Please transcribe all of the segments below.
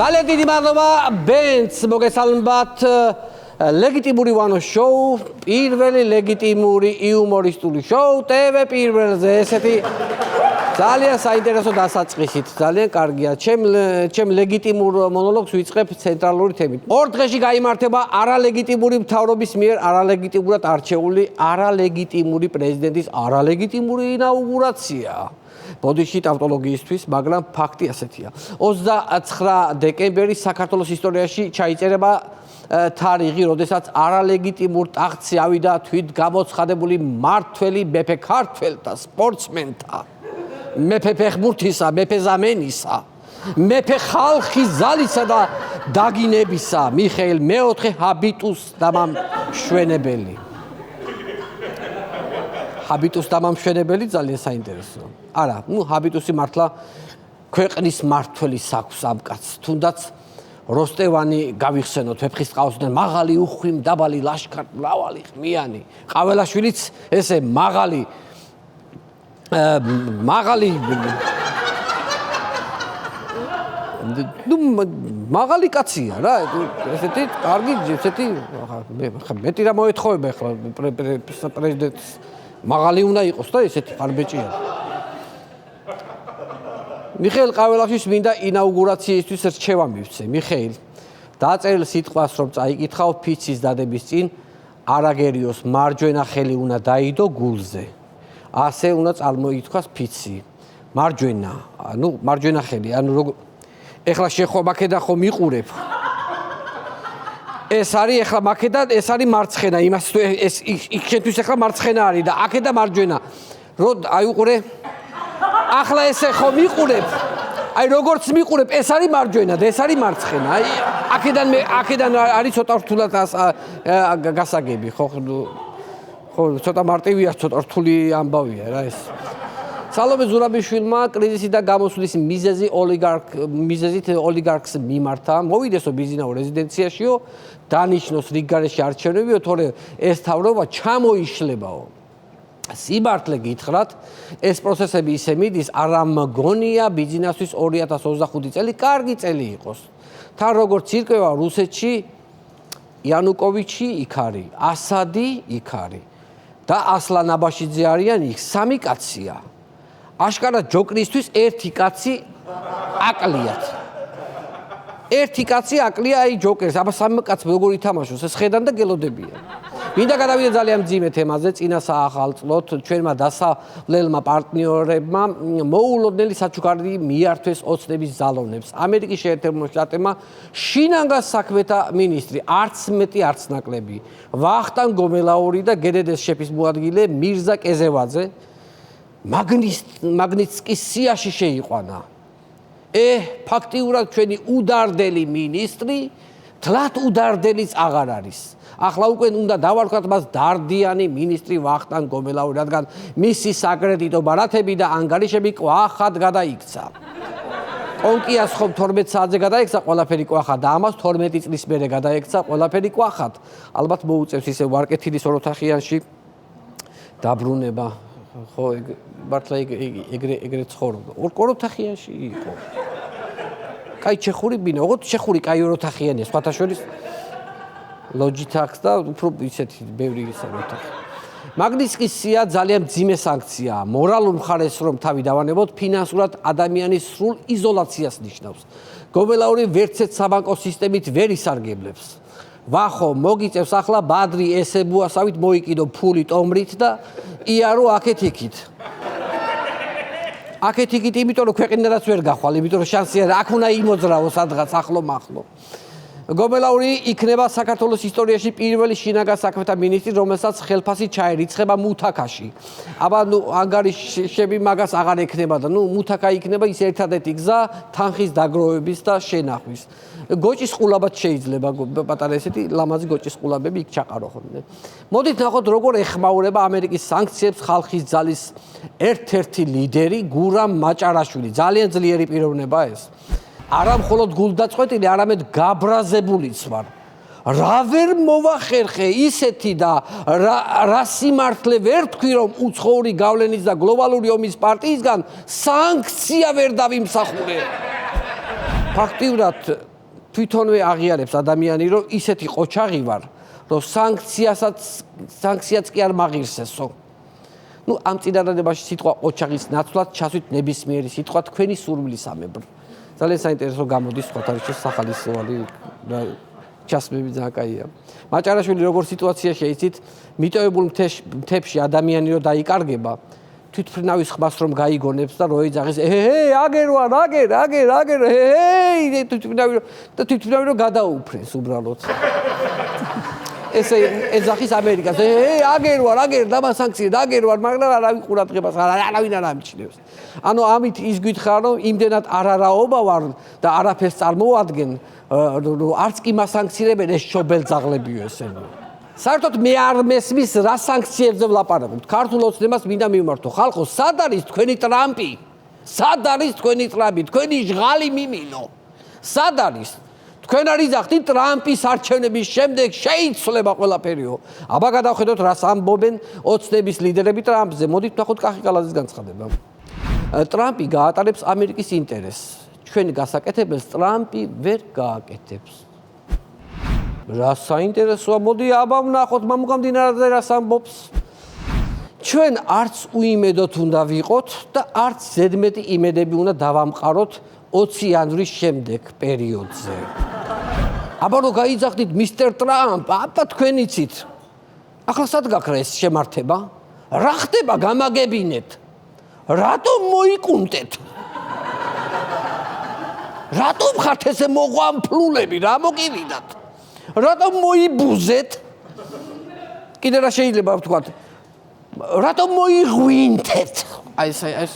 ძალიან დიდი მადლობა ბენც მოგესალმებათ ლეგიტიმური ვანოს შოუ პირველი ლეგიტიმური იუმორისტული შოუ TV პირველზე ესეთი ძალიან საინტერესო დასაწყისით ძალიან კარგია ჩემ ლეგიტიმურ მონოლოგს ვიწყებ ცენტრალური თემით ორ დღეში გაიმართება არალეგიტიმური მთავრობის მიერ არალეგიტიმურად არჩეული არალეგიტიმური პრეზიდენტის არალეგიტიმური ინაუგურაცია ბოდიში ტავტოლოგიისთვის, მაგრამ ფაქტი ასეთია. 29 დეკემბერი საქართველოს ისტორიაში ჩაიწერება თარიღი, როდესაც არალეგიტიმურ ტახტზე ავიდა თვით გამოცხადებული მმართველი მეფე ქართველთა სპორტსმენთა, მეფე ფეხბურთისა, მეფე ზამენისა, მეფე ხალხის ძალისა და დაგინებისა, მიხეილ მეოთხე ჰაბიტუს დამამშვენებელი. ჰაბიტუს დამამშვენებელი ძალიან საინტერესოა. არა, ჰაბიტუსი მართლა ქვეყნის მმართველის აქვს ამ კაცს. თუნდაც როსტევანი გავიხსენოთ ვეფხისტყაოსთან მაღალი უხვი დაბალი ლაშქარ მრავალი ხმიანი. ყაველაშვილიც ესე მაღალი მაღალი კაცია რა. ესეთი კარგი ესეთი მეტი რა მოეთხოვება ახლა პრეზიდენტს მაღალი უნდა იყოს და ესეთი ხარბეჭია. მიხეილ ყაველაშვილს მინდა ინაუგურაციისთვის რჩევა მივცე. მიხეილ, დაწერილ სიტყვას რომ წაიკითხავ ფიცის დადების წინ არაგერიოს მარჯვენა ხელი უნდა დაიდო გულზე. ასე უნდა წარმოითქვას ფიცი. მარჯვენა, მარჯვენა ხელი, ეხლა შეხო მაკედა ხო მიყურებ. ეს არის ეხლა მაკედა, ეს არის მარცხენა, იმას ეს იქენთვის ეხლა მარცხენა არის და აქედა მარჯვენა. აი უყურე ახლა ესე ხო მიყურებ. აი როგორც მიყურებ, ეს არის მარჯვენა და ეს არის მარცხენა. აი აქედან არის ცოტა რთულად გასაგები, ხო ცოტა მარტივია, ცოტა რთული ამბავია რა ეს. სალომე ზურაბიშვილმა კრიზისი და გამოსვლის მიზეზით ოლიგარქს მიმართა, მოვიდესო ბიზნაო რეზიდენციაშიო, დანიშნოს რიგგარეშე არჩევნებიო, თორე ეს თავრობა ჩამოიშლებაო. სიმართლე გითხრათ, ეს პროცესები ისე მიდის, არა მგონია ბიზნესთვის 2025 წელი კარგი წელი იყოს. თან როგორც ირკვევა რუსეთში იანუკოვიჩი იქ არის, ასადი იქ არის და ასლან აბაშიძე არიან იქ სამი კაცია. აშკარად ჯოკრისთვის ერთი კაცი აკლიათ. ერთი კაცი აკლია აი ჯოკერს, აბა სამი კაცი როგორ ითამაშოს, ეს ხედან და გელოდებიან. მინდა გადავიდე ძალიან მძიმე თემაზე, წინა საახალწლოდ ჩვენმა დასავლელმა პარტნიორებმა მოულოდნელი საჩუქარი მიართვეს ოცნების ზალონებს. ამერიკის შეერთებულმა შტატებმა შინაგან საქმეთა მინისტრი, არც მეტი, არც ნაკლები, ვახტანგ გომელაური და გედედეს შეფის მოადგილე მირზა კეზევაძე მაგნიცკის სიაში შეიყვანა. ფაქტიურად ჩვენი უდარდელი მინისტრი თლათ უდარდელიც აღარ არის. ახლა უკვე უნდა დავარქვათ მას დარდიანი მინისტრი ვახტანგ გომელაური, რადგან მისი საკრედიტო ბარათები და ანგარიშები კვახად გადაიქცა. კონკიას ხომ 12 საათზე გადაიქცა ყველაფერი კვახად და ამას 12 წლის მერე გადაიქცა ყველაფერი კვახად. ალბათ მოუწევს ისე ვარკეთილის ოროთახიანში დაბრუნება. ხო მართლა ეგრე ცხოვრობდა. ოროთახიანში იყო. კაი ჩეხური ბინა, ოღონდ ჩეხური კაი ოროთახიანია, სხვათა შორის ლოჯითაქს და უფრო ისეთი ბევრი ისეთი. მაგნიცკის სია ძალიან მძიმე სანქციაა. მორალურ მხარეს რომ თავი დავანებოთ, ფინანსურად ადამიანის სრულ იზოლაციას ნიშნავს. გომელაური ვერცეთ საბანკო სისტემით ვერ ისარგებლებს. ვახო მოგიწევს ახლა ბადრი ესებუასავით მოიკიდო ფული ტომრით და იარო აქეთ-იქით. აქეთ-იქით, იმიტომ რომ ქვეყნიდანაც ვერ გახვალ, იმიტომ რომ შანსი არ აქ უნდა იმოძრავო სადღაც ახლო-მახლო. გომელაური იქნება საქართველოს ისტორიაში პირველი შინაგან საქმეთა მინისტრი, რომელსაც ხელფასი ჩაერიცხება მუთაქაში. აბა ანგარიშები მაგას აღარ ექნება და მუთაქა იქნება ის ერთადერთი გზა თანხის დაგროვების და შენახვის. გოჭის ყულაბად შეიძლება პატარა ესეთი ლამაზი გოჭის ყულაბები იქ ჩაყარო ხოლმე. მოდით ნახოთ როგორ ეხმაურება ამერიკის სანქციებს ხალხის ძალის ერთ-ერთი ლიდერი გურამ მაჭარაშვილი. ძალიან ძლიერი პიროვნება ეს. არა მხოლოდ გულდაწყვეტილი, არამედ გაბრაზებულიც ვარ. რა ვერ მოვახერხე ისეთი და რა სიმართლე ვერ თქვი რომ უცხოური გავლენის და გლობალური ომის პარტიისგან სანქცია ვერ დავიმსახურე. ფაქტიურად თვითონვე აღიარებს ადამიანი, რომ ისეთი ყოჩაღი ვარ, რომ სანქციაც კი არ მაღირსესო. ამ წინადადებაში სიტყვა ყოჩაღის ნაცვლად ჩასვით ნებისმიერი სიტყვა თქვენი სურვილისამებრ. ძალიან საინტერესო გამოდის სხვათა სახალისოვანი ჩასმები ძალიან კაია. მაჭარაშვილი როგორ სიტუაციაში იცით, მიტოვებულ მთებში ადამიანი რო დაიკარგება, თვითფრინავის ხმას რომ გაიგონებს და რო ეძახის, აგერ ვარ, აგერ, თვითფრინავი რო გადაუფრეს უბრალოდ. ესე ეძახის ამერიკას, აგერ ვარ, დამასანქციე, აგერ ვარ, მაგრამ არავინ ყურადღებას არავინ არ ამჩნევს. ანუ ამით ის გითხრა, რომ იმდენად არარაობა ვარ და არაფერს წარმოვადგენ, არც კი მასანქცირებენ ეს შობელძაღლებიო ესენი. საერთოდ მე არ მესმის რა სანქციებზე ვლაპარაკობთ. ქართულ ოცნებას მინდა მივმართო. ხალხო, სად არის თქვენი ტრამპი? სად არის თქვენი ტრამპი? თქვენი ჟღალი მიმინო. სად არის? თქვენ არ იძახდით ტრამპის არჩევნების შემდეგ შეიცვლება ყველაფერიო. აბა გადავხედოთ რას ამბობენ ოცნების ლიდერები ტრამპზე. მოდით ვნახოთ კახიკალაძის განცხადება. ტრამპი გაატარებს ამერიკის ინტერესს. ჩვენი გასაკეთებელს ტრამპი ვერ გააკეთებს. რა საინტერესოა, მოდი აბა ვნახოთ მამუკამდინარაძე რას ამბობს. ჩვენ არც უიმედოთ უნდა ვიყოთ და არც ზედმეტი იმედები უნდა დავამყაროთ 20 იანვრის შემდეგ პერიოდზე. აბა რო გაიძახდით მისტერ ტრამპ, აბა თქვენ იცით. ახლა სად გაქრა ეს შემართება? რა ხდება გამაგებინეთ? რატომ მოიკუნტეთ? რატომ ხართ ესე მოღვამფლულები, რა მოგივიდათ? რატომ მოიბუზეთ? კიდე რა შეიძლება ვთქვათ? რატომ მოიღვინთეთ? აი ეს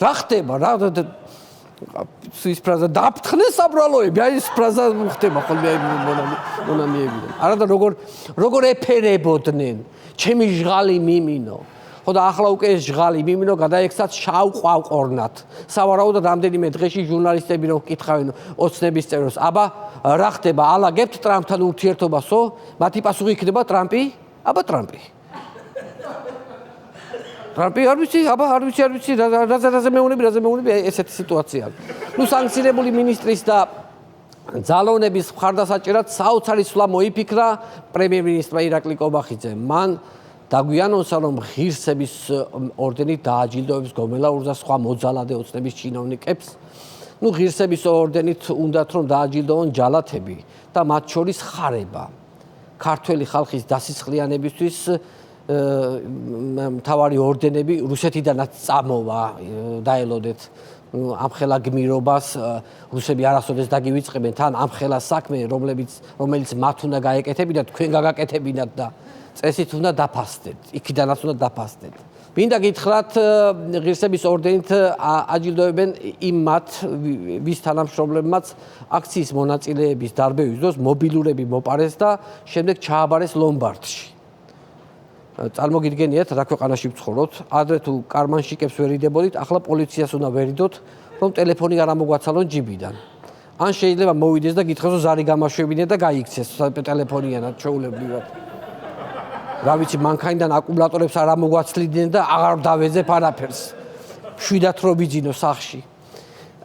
რა ხდება? რა ის ფრაზა დაფრთხნეს საბრალოები, აი ეს ფრაზა ხდება ხოლმე მონამიებიდან. არა და როგორ ეფერებოდნენ, ჩემი ჟღალი მიმინო. ხო და ახლა უკვე ეს ჟღალი მიმინო გადაექცათ შავ ყვავყორნად. სავარაუდოდ რამდენიმე დღეში ჟურნალისტები რო კითხავენ ოცნების წევრებს, აბა რა ხდება, ალაგებთ ტრამპთან ურთიერთობასო? მათი პასუხი იქნება ტრამპი? აბა ტრამპი. ტრამპი არ ვიცი, რაზე მეუნები ესეთი სიტუაცია. სანქცირებული მინისტრის და ძალოვნების მხარდასაჭერად საოცარი სვლა მოიფიქრა პრემიერ-მინისტრმა ირაკლი კობახიძემ. მან დაგვიანონსა, რომ ღირსების ორდენით დააჯილდოებს გომელაურს და სხვა მოძალადე ოცნების ჩინოვნიკებს. ღირსების ორდენით უნდათ რომ დააჯილდოვონ ჯალათები და მათ შორის ხარება. ქართველი ხალხის დასისხლიანებისთვის მთავარი ორდენები რუსეთიდანაც წამოვა, დაელოდეთ ამხელა გმირობას, რუსები არასოდეს დაგივიწყებენ თან ამხელა საქმე, რომელიც მათ უნდა გაეკეთებინათ, თქვენ გაგაკეთებინათ და წესით უნდა დაფასდეთ, იქიდანაც უნდა დაფასდეთ. მინდა გითხრათ, ღირსების ორდენით აჯილდოებენ იმ მათ, ვის თანამშრომლებმაც აქციის მონაწილეების დარბევის დროს მობილურები მოპარეს და შემდეგ ჩააბარეს ლომბარდში. წარმოგიდგენიათ, რა ქვეყანაში ვცხოვრობთ, ადრე თუ კარმანშიკებს ვერ იდებოდით, ახლა პოლიციას უნდა ვერიდოთ, რომ ტელეფონი არ ამოგვაცალონ ჯიბიდან. ან შეიძლება მოვიდეს და გითხრას, რომ ზარი გამაშვებინე და გაიქცეს ტელეფონიანად ჩვეულებრივად. რა ვიცი, მანქანიდან აკუმულატორებს არ ამოგვაცლიდნენ და აღარ დავეძებ არაფერს. შვიდათ რო ვიძინო სახში.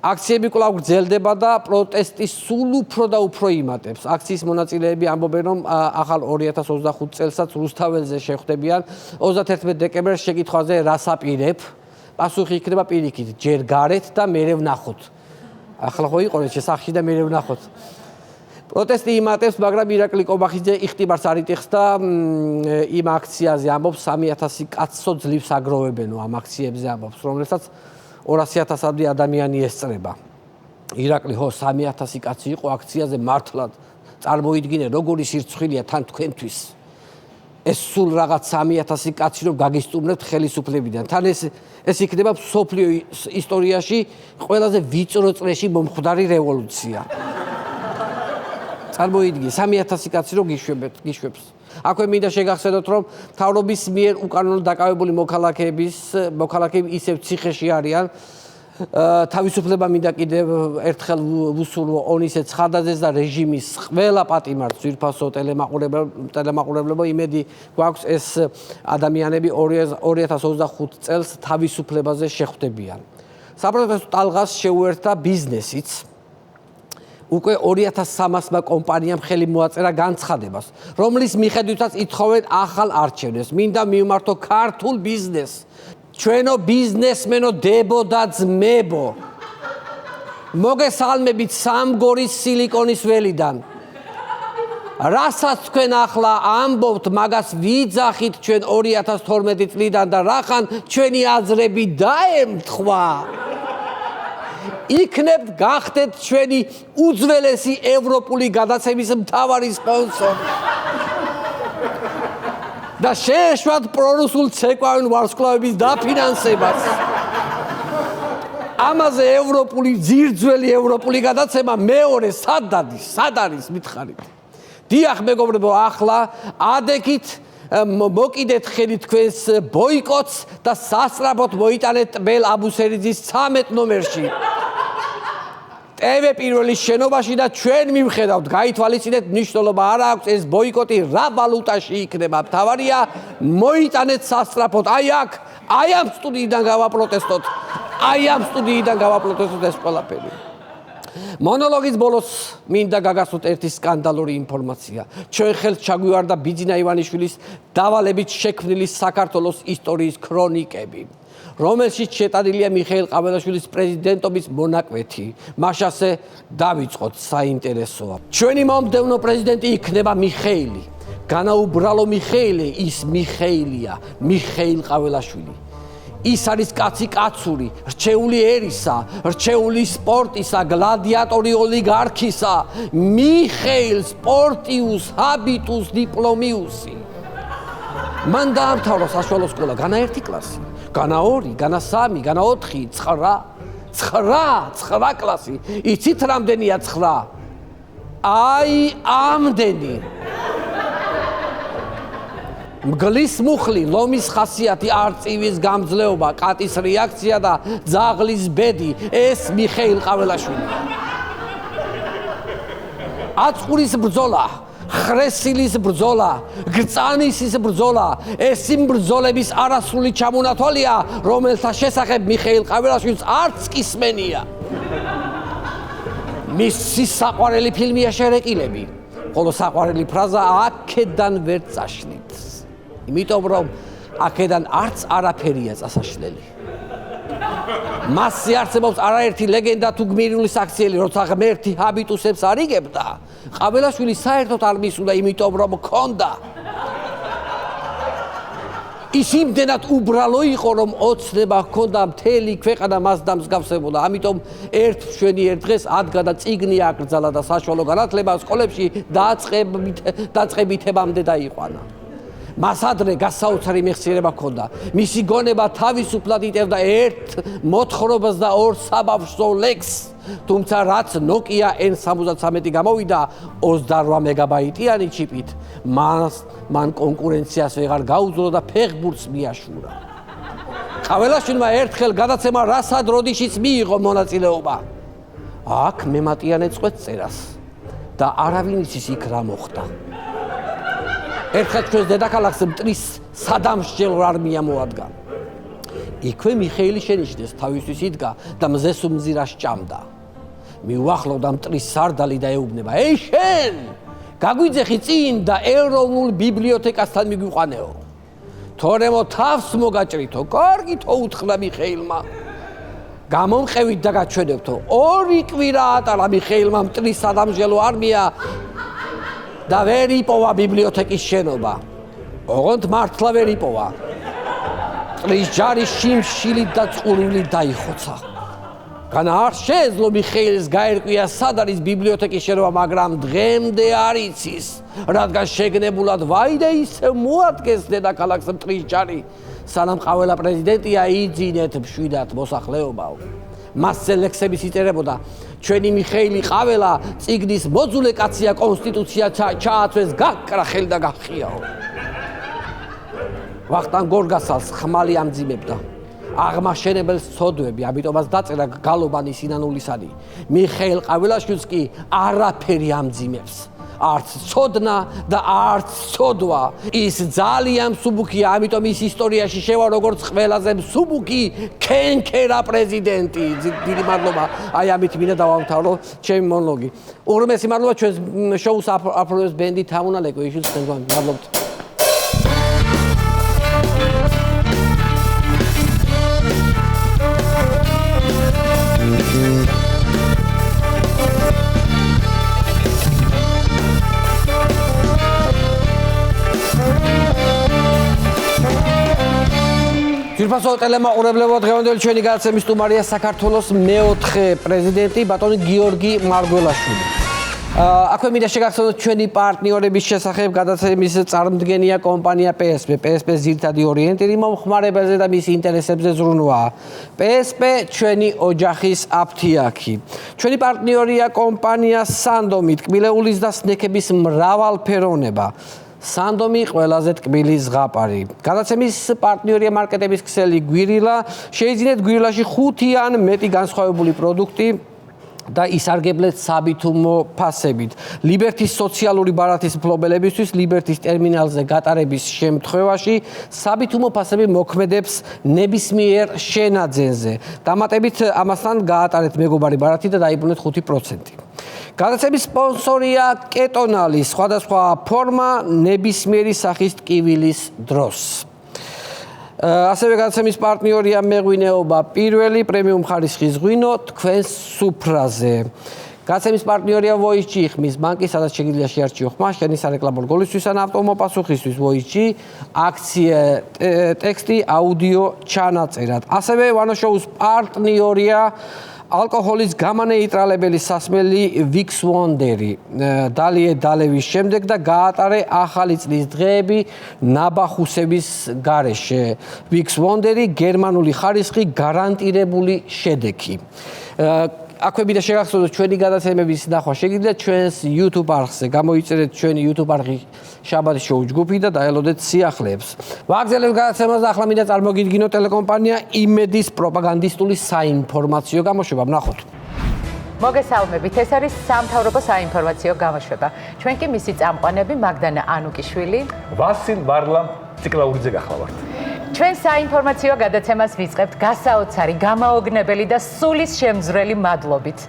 აქციები კვლავ გრძელდება და პროტესტი სულ უფრო და უფრო იმატებს. აქციის მონაწილეები ამბობენ, რომ ახალ 2025 წელსაც რუსთაველზე შეხვდებიან 31 დეკემბერს შეკითხვაზე რას აპირებ? პასუხი იქნება პირიქით, ჯერ გარეთ და მერე ვნახოთ. ახლა ხო იყო ეს სახში და მერე ვნახოთ. პროტესტი იმატებს, მაგრამ ირაკლი კობახიძე იხტიბარს არ იტეხს და იმ აქციაზე ამბობს 3000 კაცსო ძლივს აგროვებენო ამ აქციებზე ამბობს, რომელსაც 200,000-მდე ადამიანი ესწრება. ირაკლი ხო 3000 კაცი იყო აქციაზე მართლად. წარმოიდგინე როგორი სირცხვილია თან თქვენთვის. ეს სულ რაღაც 3000 კაცი რომ გაგისტუმრებთ ხელისუფლებიდან. თან ეს იქნება მსოფლიო ისტორიაში ყველაზე ვიწრო წრეში მომხდარი რევოლუცია. წარმოიდგინე 3000 კაცი რომ გიშვებს. აქვე მინდა შეგახსენოთ, რომ მთავრობის მიერ უკანონოდ დაკავებული მოქალაქეები ისევ ციხეში არიან. თავისუფლება მინდა კიდევ ერთხელ ვუსურვო ონისე ცხადაძეს და რეჟიმის ყველა პატიმარს ძვირფასო ტელემაყურებლებო იმედი გვაქვს ეს ადამიანები 2025 წელს თავისუფლებაზე შეხვდებიან. საპროტესტო ტალღას შეუერთდა ბიზნესიც. უკვე 2300-მა კომპანიამ ხელი მოაწერა განცხადებას, რომლის მიხედვითაც ითხოვენ ახალ არჩევნებს. მინდა მივმართო ქართულ ბიზნესს. ჩვენო ბიზნესმენო დებო და ძმებო. მოგესალმებით სამგორის სილიკონის ველიდან. რასაც თქვენ ახლა ამბობთ, მაგას ვიძახით ჩვენ 2012 წლიდან და რახან ჩვენი აზრები დაემთხვა. იქნებ გახდეთ ჩვენი უძველესი ევროპული გადაცემის მთავარი სპონსორი. და შეეშვათ პრორუსულ ცეკვავენ ვარსკვლავების დაფინანსებას. ამაზე ევროპული ძირძველი ევროპული გადაცემა მეორე სად არის მითხარით. დიახ მეგობრებო, ახლა ადექით მოკიდეთ ხელი თქვენს ბოიკოტს და სასწრაფოდ მოიტანეთ ტბელ აბუსერიძის 13 ნომერში. TV პირველი შენობაში და ჩვენ მივხედავთ, გაითვალისწინეთ, მნიშვნელობა არ აქვს ეს ბოიკოტი რა ვალუტაში იქნება. მთავარია მოიტანეთ სასწრაფოდ. აი ამ სტუდიიდან გავაპროტესტოთ. ეს ყველაფერი. მონოლოგის ბოლოს მინდა გაგასვოთ ერთი სკანდალური ინფორმაცია. ჩვენ ხელს ჩაგვივარდა ბიძინა ივანიშვილის დავალებით შექმნილი საქართველოს ისტორიის ქრონიკები, რომელშიც შეტანილია მიხეილ ყაბელაშვილის პრეზიდენტობის მონაკვეთი. მაშასე დავიწყოთ, საინტერესოა. ჩვენი მომდევნო პრეზიდენტი იქნება მიხეილი. განაუბრალო მიხეილი ის მიხეილია, მიხეილ ყაბელაშვილი. ის არის კაცი კაცური, რჩეული ერისა, რჩეული სპორტისა, გლადიატორი ოლიგარქისა, მიხეილ სპორტიუს ჰაბიტუს დიპლომიუსი. მან დაამთავრა საშუალო სკოლა, განა 1 კლასი, განა 2, განა 3, განა 4, 9 კლასი. იცით რამდენია 9? აი ამდენი. მგლის მუხლი, ლომის ხასიათი, არწივის გამძლეობა, კატის რეაქცია და ძაღლის ბედი, ეს მიხეილ ყაბელაშვილი. აწურის ბრძოლა, ხრესილის ბრძოლა, გწანისის ბრძოლა, ეს იმ ბრძოლების არასრული ჩამონათვალია, რომელთა შესახებ მიხეილ ყაბელაშვილს არც კისმენია. მისი საყვარელი ფილმია შერეკილები, ხოლო საყვარელი ფრაზა აქედან ვერ წაშლით. იმიტომ რომ აქედან არც არაფერია წასაშლელი. მასზე არსებობს არაერთი ლეგენდა თუ გმირული საქციელი, როცა ღმერთი ჰაბიტუსებს არ იგებდა, ყაბელაშვილი საერთოდ არ მისულა, იმიტომ რომ ჰქონდა. ის იმდენად უბრალო იყო, რომ ოცნება ჰქონდა, მთელი ქვეყანა მას დამსგავსებოდა. ამიტომ ერთ დღეს ადგა და წიგნი აკრძალა და საშუალო განათლება სკოლებში დაწყებითებამდე დაიყვანა. მას ადრე გასაოცარი მეხსიერება ჰქონდა. მისი გონება თავისუფლად იტევდა ერთ მოთხრობას და 2 საბავშვო ლექსს. თუმცა რაც Nokia N73 გამოვიდა 28 მეგაბაიტიანი ჩიპით, მან კონკურენციას ვეღარ გაუძლო და ფეხბურთს მიაშურა. ყაბელაშვილმა ერთხელ გადაცემა რასად როდიშიც მიიღო მონაწილეობა. აქ მემატიანე წვეთ წერას და არავინ იცის იქ რა მოხდა. ერთხელ ჩვენს დედაქალაქს მტრის სადამსჯელო არმია მოადგა. იქვე მიხეილი შენიშნეს, თავისთვის იდგა და მზეს უმზირას ჭამდა. მიუახლოვდა მტრის სარდალი და ეუბნება: „ეი შენ, გაგვიძეხი წინ და ეროვნულ ბიბლიოთეკასთან მიგვიყვანეო. თორემო თავს მოგაჭრითო, კარგითო უთხრა მიხეილმა. გამომყევით და გაჩვენებთო. 2 კვირა ატარა მიხეილმა მტრის სადამსჯელო არმია და ვერ იპოვა ბიბლიოთეკის შენობა. ოღონდ მართლა ვერ იპოვა. ტრის ჯარი შიმშილით და წყურვილით დაიხოცა. განა არ შეეძლო მიხეილს გაერკვია სად არის ბიბლიოთეკის შენობა, მაგრამ დღემდე არ იცის, რადგან შეგნებულად ვაიდე ისევ მოადგეს დედაქალაქს მტრის ჯარი, სანამ ყველა პრეზიდენტია იძინეთ მშვიდად მოსახლეობაო. მასზე ლექსები იწერებოდა: ჩვენი მიხეილი ყაველა წიგნის მოძულე კაცია, კონსტიტუცია ჩააცვეს, გაკრა ხელი და გახიაო. ვახტანგ გორგასალს ხმალი ამძიმებდა. აღმაშენებელ სოდვები, ამიტომაც დაწერა გალობანი სინანულისანი. მიხეილ ყაბელაშვილს კი არაფერი ამძიმებს. არც ცოდნა და არც ცოდვა. ის ძალიან მსუბუქია, ამიტომ ის ისტორიაში შევა როგორც ყველაზე მსუბუქი ქენქერა პრეზიდენტი. დიდი მადლობა. აი ამით მინდა დავამთავრო ჩემი მონოლოგი. უღრმესი მადლობა ჩვენს შოუს აფროების ბენდი თამუნა ლეკვიშვილს თქვენ მადლობთ. ძირფასო ტელემაყურებლებო, დღევანდელი ჩვენი გადაცემის სტუმარია საქართველოს მეოთხე პრეზიდენტი ბატონი გიორგი მარგველაშვილი. აქვე მინდა შეგახსენოთ ჩვენი პარტნიორების შესახებ გადაცემის წარმომადგენია კომპანია PSP. PSP-ს ძირითადი ორიენტირი მომხმარებელზე და მის ინტერესებზე ზრუნვაა. PSP ჩვენი ოჯახის აფთიაქი. ჩვენი პარტნიორია კომპანია Sandomi, ტკბილეულის და სნექების მრავალფეროვნება. Sandomi ყველაზე ტკბილი ზღაპარი. გადაცემის პარტნიორია მარკეტების ქსელი გვირილა. შეიძინეთ გვირილაში 5 ან მეტი განსხვავებული პროდუქტი და ისარგებლეთ საბითუმო ფასებით. ლიბერთის სოციალური ბარათის მფლობელებისთვის ლიბერთის ტერმინალზე გატარების შემთხვევაში საბითუმო ფასები მოქმედებს ნებისმიერ შენაძენზე. დამატებით ამასთან გაატარეთ მეგობარი ბარათი და დაიბრუნეთ 5%. გადაცემის სპონსორია კეტონალი, სხვადასხვა ფორმა ნებისმიერი სახის ტკივილის დროს. ასევე გადაცემის პარტნიორია მეღვინეობა პირველი პრემიუმ ხარისხის ღვინო თქვენს სუფრაზე. გადაცემის პარტნიორია Voice-G, ხმის ბანკი, სადაც შეგიძლია შეარჩიო ხმა შენი სარეკლამო რგოლისთვის ან ავტომობილსახისთვის. Voice-G, აქცია, ტექსტი, აუდიო ჩანაწერად. ასევე One Show-ს პარტნიორია ალკოჰოლის გამანეიტრალებელი სასმელი Vicks Wonder-ი. დალიე დალევის შემდეგ და გაატარე ახალი წლის დღეები ნაბახუსების გარეშე. Vicks Wonder-ი გერმანული ხარისხი გარანტირებული შედეგი. აქვე მინდა შეგახსენოთ ჩვენი გადაცემების ნახვა შეგიძლიათ ჩვენს YouTube არხზე. გამოიწერეთ ჩვენი YouTube არხი შაბათის შოუ ჯგუფი და დაელოდეთ სიახლეებს. ვაგზელებთ გადაცემას და ახლა მინდა წარმოგიდგინოთ ტელეკომპანია იმედის პროპაგანდისტული საინფორმაციო გამოშვება. ვნახოთ. მოგესალმებით, ეს არის სამთავრობო საინფორმაციო გამოშვება. ჩვენ კი მისი წამყვანები მაგდანა ანუკიშვილი, ვასილ ვარლამ ციკლაურიძე გახლავართ. ჩვენ საინფორმაციო გადაცემას ვიწყებთ გასაოცარი, გამაოგნებელი და სულის შემძვრელი მადლობით.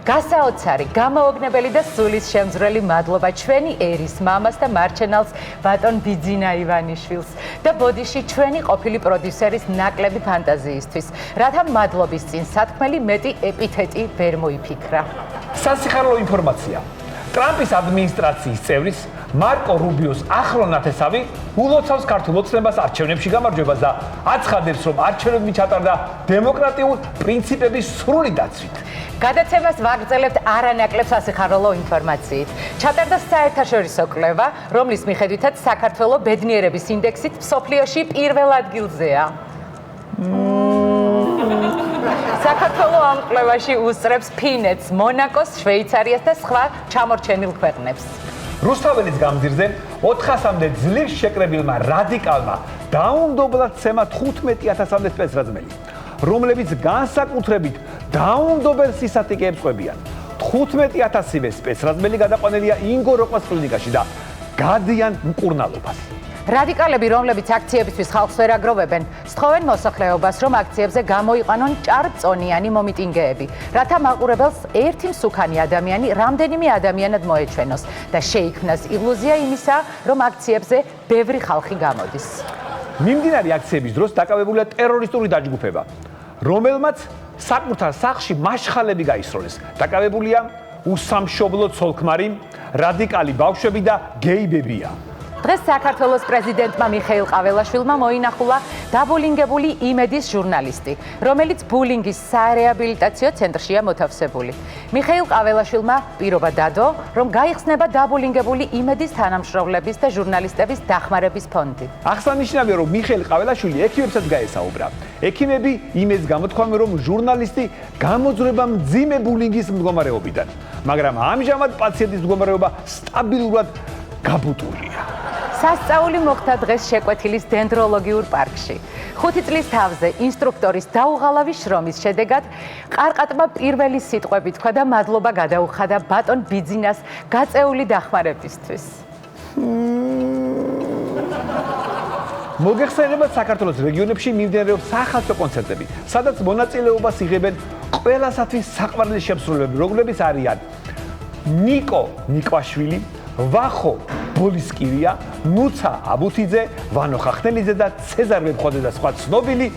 გასაოცარი, გამაოგნებელი და სულის შემძვრელი მადლობა ჩვენი ერის მამას და მარჩენალს ბატონ ბიძინა ივანიშვილს და ბოდიში ჩვენი ყოფილი პროდიუსერის ნაკლები ფანტაზიისთვის. რათა მადლობის წინ სათქმელი მეტი ეპითეტი ვერ მოიფიქრა. სასიხარულო ინფორმაცია. ტრამპის ადმინისტრაციის წევრის მარკო რუბიოს ახლო ნათესავი ულოცავს ქართულ ოცნებას არჩევნებში გამარჯვებას და აცხადებს, რომ არჩევნები ჩატარდა დემოკრატიულ პრინციპების სრული დაცვით. გადაცემას ვაგრძელებთ არანაკლებ სასიხარულო ინფორმაციით. ჩატარდა საერთაშორისო კვლევა, რომლის მიხედვითაც საქართველოს ბედნიერების ინდექსით მსოფლიოში პირველ ადგილზეა. საქართველოს ამ კვლევაში უსწრებს ფინეთს, მონაკოს, შვეიცარიას და სხვა ჩამორჩენილ ქვეყნებს. რუსთაველის გამზირზე 400-მდე ძლივ შეკრებილმა რადიკალმა დაუნდობლად ცემა 15,000-მდე სპეცრაზმელი, რომლებიც განსაკუთრებით დაუნდობელ სისათიკეებს ყვებიან. 15,000-ივე სპეცრაზმელი გადაყვანილია ინგოროყვას კლინიკაში და გადიან მკურნალობას. რადიკალები, რომლებიც აქციებისთვის ხალხს ვერ აგროვებენ, სთხოვენ მოსახლეობას, რომ აქციებზე გამოიყვანონ ჭარბწონიანი მომიტინგეები, რათა მაყურებელს ერთი მსუქანი ადამიანი რამდენიმე ადამიანად მოეჩვენოს და შეიქმნას ილუზია იმისა, რომ აქციებზე ბევრი ხალხი გამოდის. მიმდინარე აქციების დროს დაკავებულია ტერორისტული დაჯგუფება, რომელმაც საკუთარ სახლში მაშხალები გაისროლეს. დაკავებულია უსამშობლო ცოლ-ქმარი, რადიკალი ბავშვები და გეიბებია. დღეს საქართველოს პრეზიდენტმა მიხეილ ყაველაშვილმა მოინახულა დაბულინგებული იმედის ჟურნალისტი, რომელიც ბულინგის სარეაბილიტაციო ცენტრშია მოთავსებული. მიხეილ ყაველაშვილმა პირობა დადო, რომ გაიხსნება დაბულინგებული იმედის თანამშრომლების და ჟურნალისტების დახმარების ფონდი. აღსანიშნავია, რომ მიხეილ ყაველაშვილი ექიმებსაც გაესაუბრა. ექიმები იმედს გამოთქვამენ, რომ ჟურნალისტი გამოძვრება მძიმე ბულინგის მდგომარეობიდან, მაგრამ ამჟამად პაციენტის მდგომარეობა სტაბილურად გაბუტულია. სასწაული მოხდა დღეს შეკვეთილის დენდროლოგიურ პარკში. 5 წლის თავზე ინსტრუქტორის დაუღალავი შრომის შედეგად ყარყატმა პირველი სიტყვები თქვა და მადლობა გადაუხადა ბატონ ბიძინას გაწეული დახმარებისთვის. მოგეხსენებათ საქართველოს რეგიონებში მიმდინარეობს სახალხო კონცერტები, სადაც მონაწილეობას იღებენ ყველასათვის საყვარელი შემსრულებლები, რომლებიც არიან ნიკო ნიკვაშვილი, ვახო ბოლისკირია, ნუცა აბუთიძე, ვანო ხახნელიძე და ცეზარ ვებხოძე და სხვა ცნობილი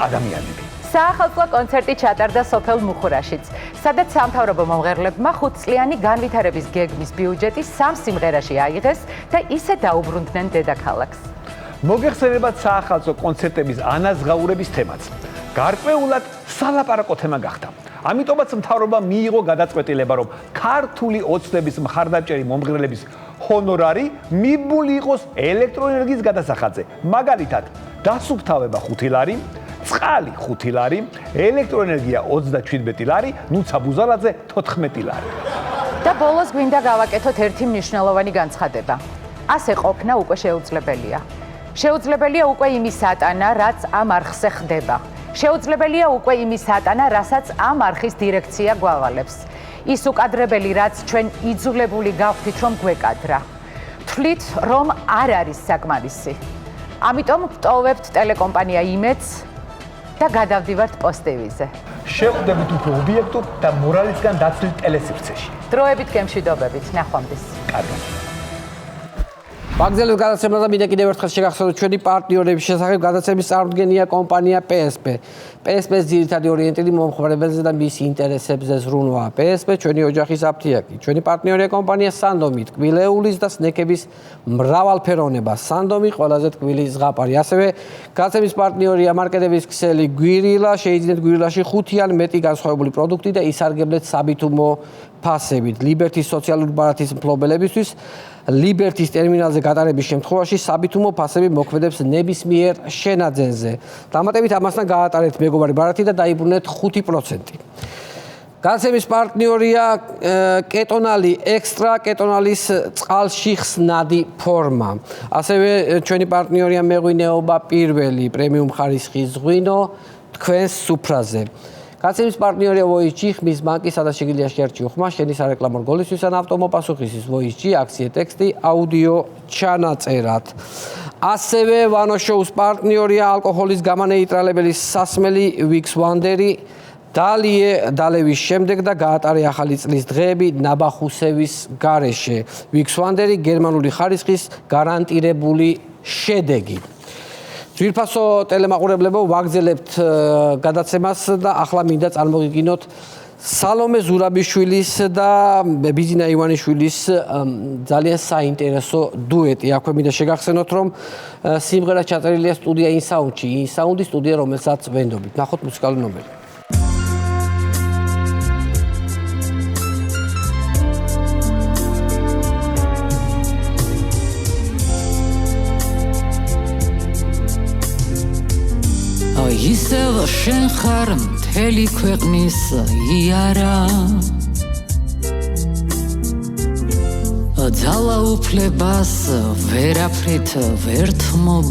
ადამიანები. საახალწლო კონცერტი ჩატარდა სოფელ მუხურაშიც, სადაც სამთავრობო მომღერლებმა 5 წლიანი განვითარების გეგმის ბიუჯეტი 3 სიმღერაში აიღეს და ისე დაუბრუნდნენ დედაქალაქს. მოგეხსენებათ საახალწლო კონცერტების ანაზღაურების თემაც. გარკვეულად სალაპარაკო თემა გახდა. ამიტომაც მთავრობამ მიიღო გადაწყვეტილება, რომ ქართული ოცნების მხარდამჭერი მომღერლების ჰონორარი მიბული იყოს ელექტროენერგიის გადასახადზე. მაგალითად, დასუფთავება 5 ლარი, წყალი 5 ლარი, ელექტროენერგია 37 ლარი, ნუცა ბუზალაძე 14 ლარი. და ბოლოს გვინდა გავაკეთოთ ერთი მნიშვნელოვანი განცხადება. ასე ყოფნა უკვე შეუძლებელია. შეუძლებელია უკვე იმის ატანა, რაც ამ არხზე ხდება. შეუძლებელია უკვე იმის ატანა, რასაც ამ არხის დირექცია გვავალებს. ის უკადრებელი, რაც ჩვენ იძულებული გავხდით, რომ გვეკადრა. თვლით, რომ არ არის საკმარისი. ამიტომ ვტოვებთ ტელეკომპანია იმედს და გადავდივართ პოსტივიზე. შევხვდებით უფრო ობიექტურ და მორალისგან დაცლილ ტელესივრცეში. დროებით გემშვიდობებით, ნახვამდის. კარგად. ვაგზელებს გადაცემა და მინდა კიდევ ერთხელ შეგახსენოთ ჩვენი პარტნიორების შესახებ. გადაცემის წარმოდგენია კომპანია PSP. PSP-ს ძირითადი ორიენტირი მომხმარებელზე და მის ინტერესებზე ზრუნვაა. PSP ჩვენი ოჯახის აფთიაქი. ჩვენი პარტნიორია კომპანია Sandomi, ტკბილეულის და სნეკების მრავალფეროვნება. Sandomi ყველაზე ტკბილი ზღაპარი. ასევე გადაცემის პარტნიორია მარკეტების ქსელი გვირილა. შეიძინეთ გვირილაში 5 ან მეტი განსხვავებული პროდუქტი და ისარგებლეთ საბითუმო ფასებით. Liberty სოციალური ბარათის მფლობელებისთვის Liberty-ის ტერმინალზე გატარების შემთხვევაში საბითუმო ფასები მოქმედებს ნებისმიერ შენაძენზე. დამატებით ამასთან გაატარეთ მეგობარი ბარათი და დაიბრუნეთ 5%. გადაცემის პარტნიორია კეტონალი ექსტრა, კეტონალის წყალში ხსნადი ფორმა. ასევე ჩვენი პარტნიორია მეღვინეობა პირველი, პრემიუმ ხარისხის ღვინო თქვენს სუფრაზე. გადაცემის პარტნიორია VoiceG, ხმის ბანკი, სადაც შეგიძლია შეერჩიო ხმა, შენი სარეკლამო რგოლისთვის ან ავტომოპასუხისის VoiceG, აქცია ტექსტი, აუდიო ჩანაწერად. ასევე ვანო შოუს პარტნიორია ალკოჰოლის გამანეიტრალებელი სასმელი Wix Wonder-ი, დალევის შემდეგ და გაატარე ახალი წლის დღეები ნაბახუსევის გარეშე. Wix Wonder-ი გერმანული ხარისხის გარანტირებული შედეგი. ძვირფასო ტელემაყურებლებო, ვაგზელებთ გადაცემას და ახლა მინდა წარმოგიგინოთ სალომე ზურაბიშვილის და ბიძინა ივანიშვილის ძალიან საინტერესო დუეტი. აქვე მინდა შეგახსენოთ, რომ სიმღერა ჩაწერილია სტუდია ინსაუნდში, ინსაუნდი სტუდია, რომელსაც ვენდობით. ნახოთ მუსიკალური ნომერი. ისევ შენ ხარ მთელი ქვეყნის იარა ძალაუფლებას ვერაფრით ვერ თმობ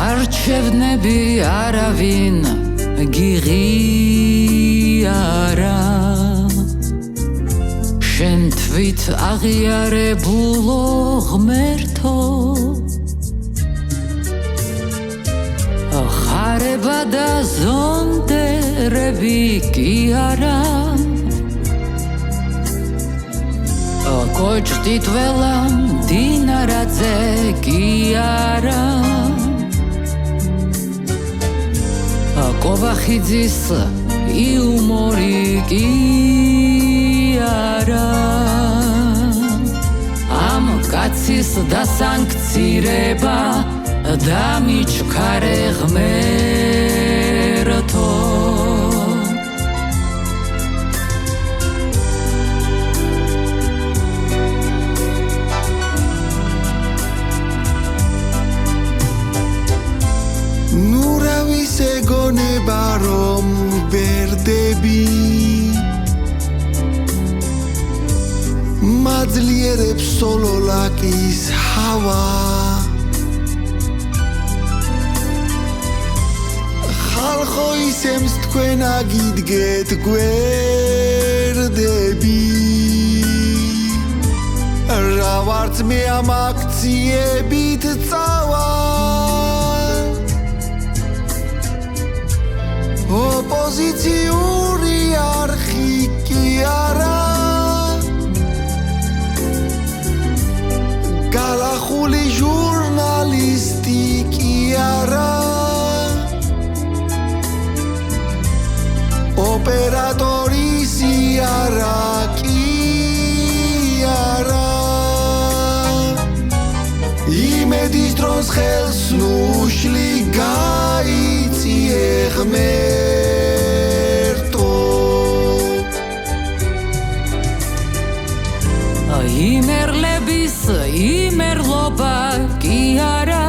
არჩევნები არავინ გიღიარა შენ თვით აღიარებულო ღმერთო ხარება და ზონდერები კი არა კოჭდით ველა დინარაძე კი არა კობახიძის იუმორი კი არა ამ კაცის დასანქცირება დამიჩქარე ღმერთო ნურავის ეგონება რომ ვერდები მაძლია ნიერებს სოლოლაკის ჰავა ხალხო ისემს თქვენ აგიდგეთ გვერდები რა ვართ მე ამ აქციებით წავალ ოპოზიციური არხი კი არა გალახული ჟურნალისტი კი არა ოპერატორის არა კი არა იმედის დროს ხელს ნუშლი გაიწიე ღმერთო იმერლების იმერლობა კი არა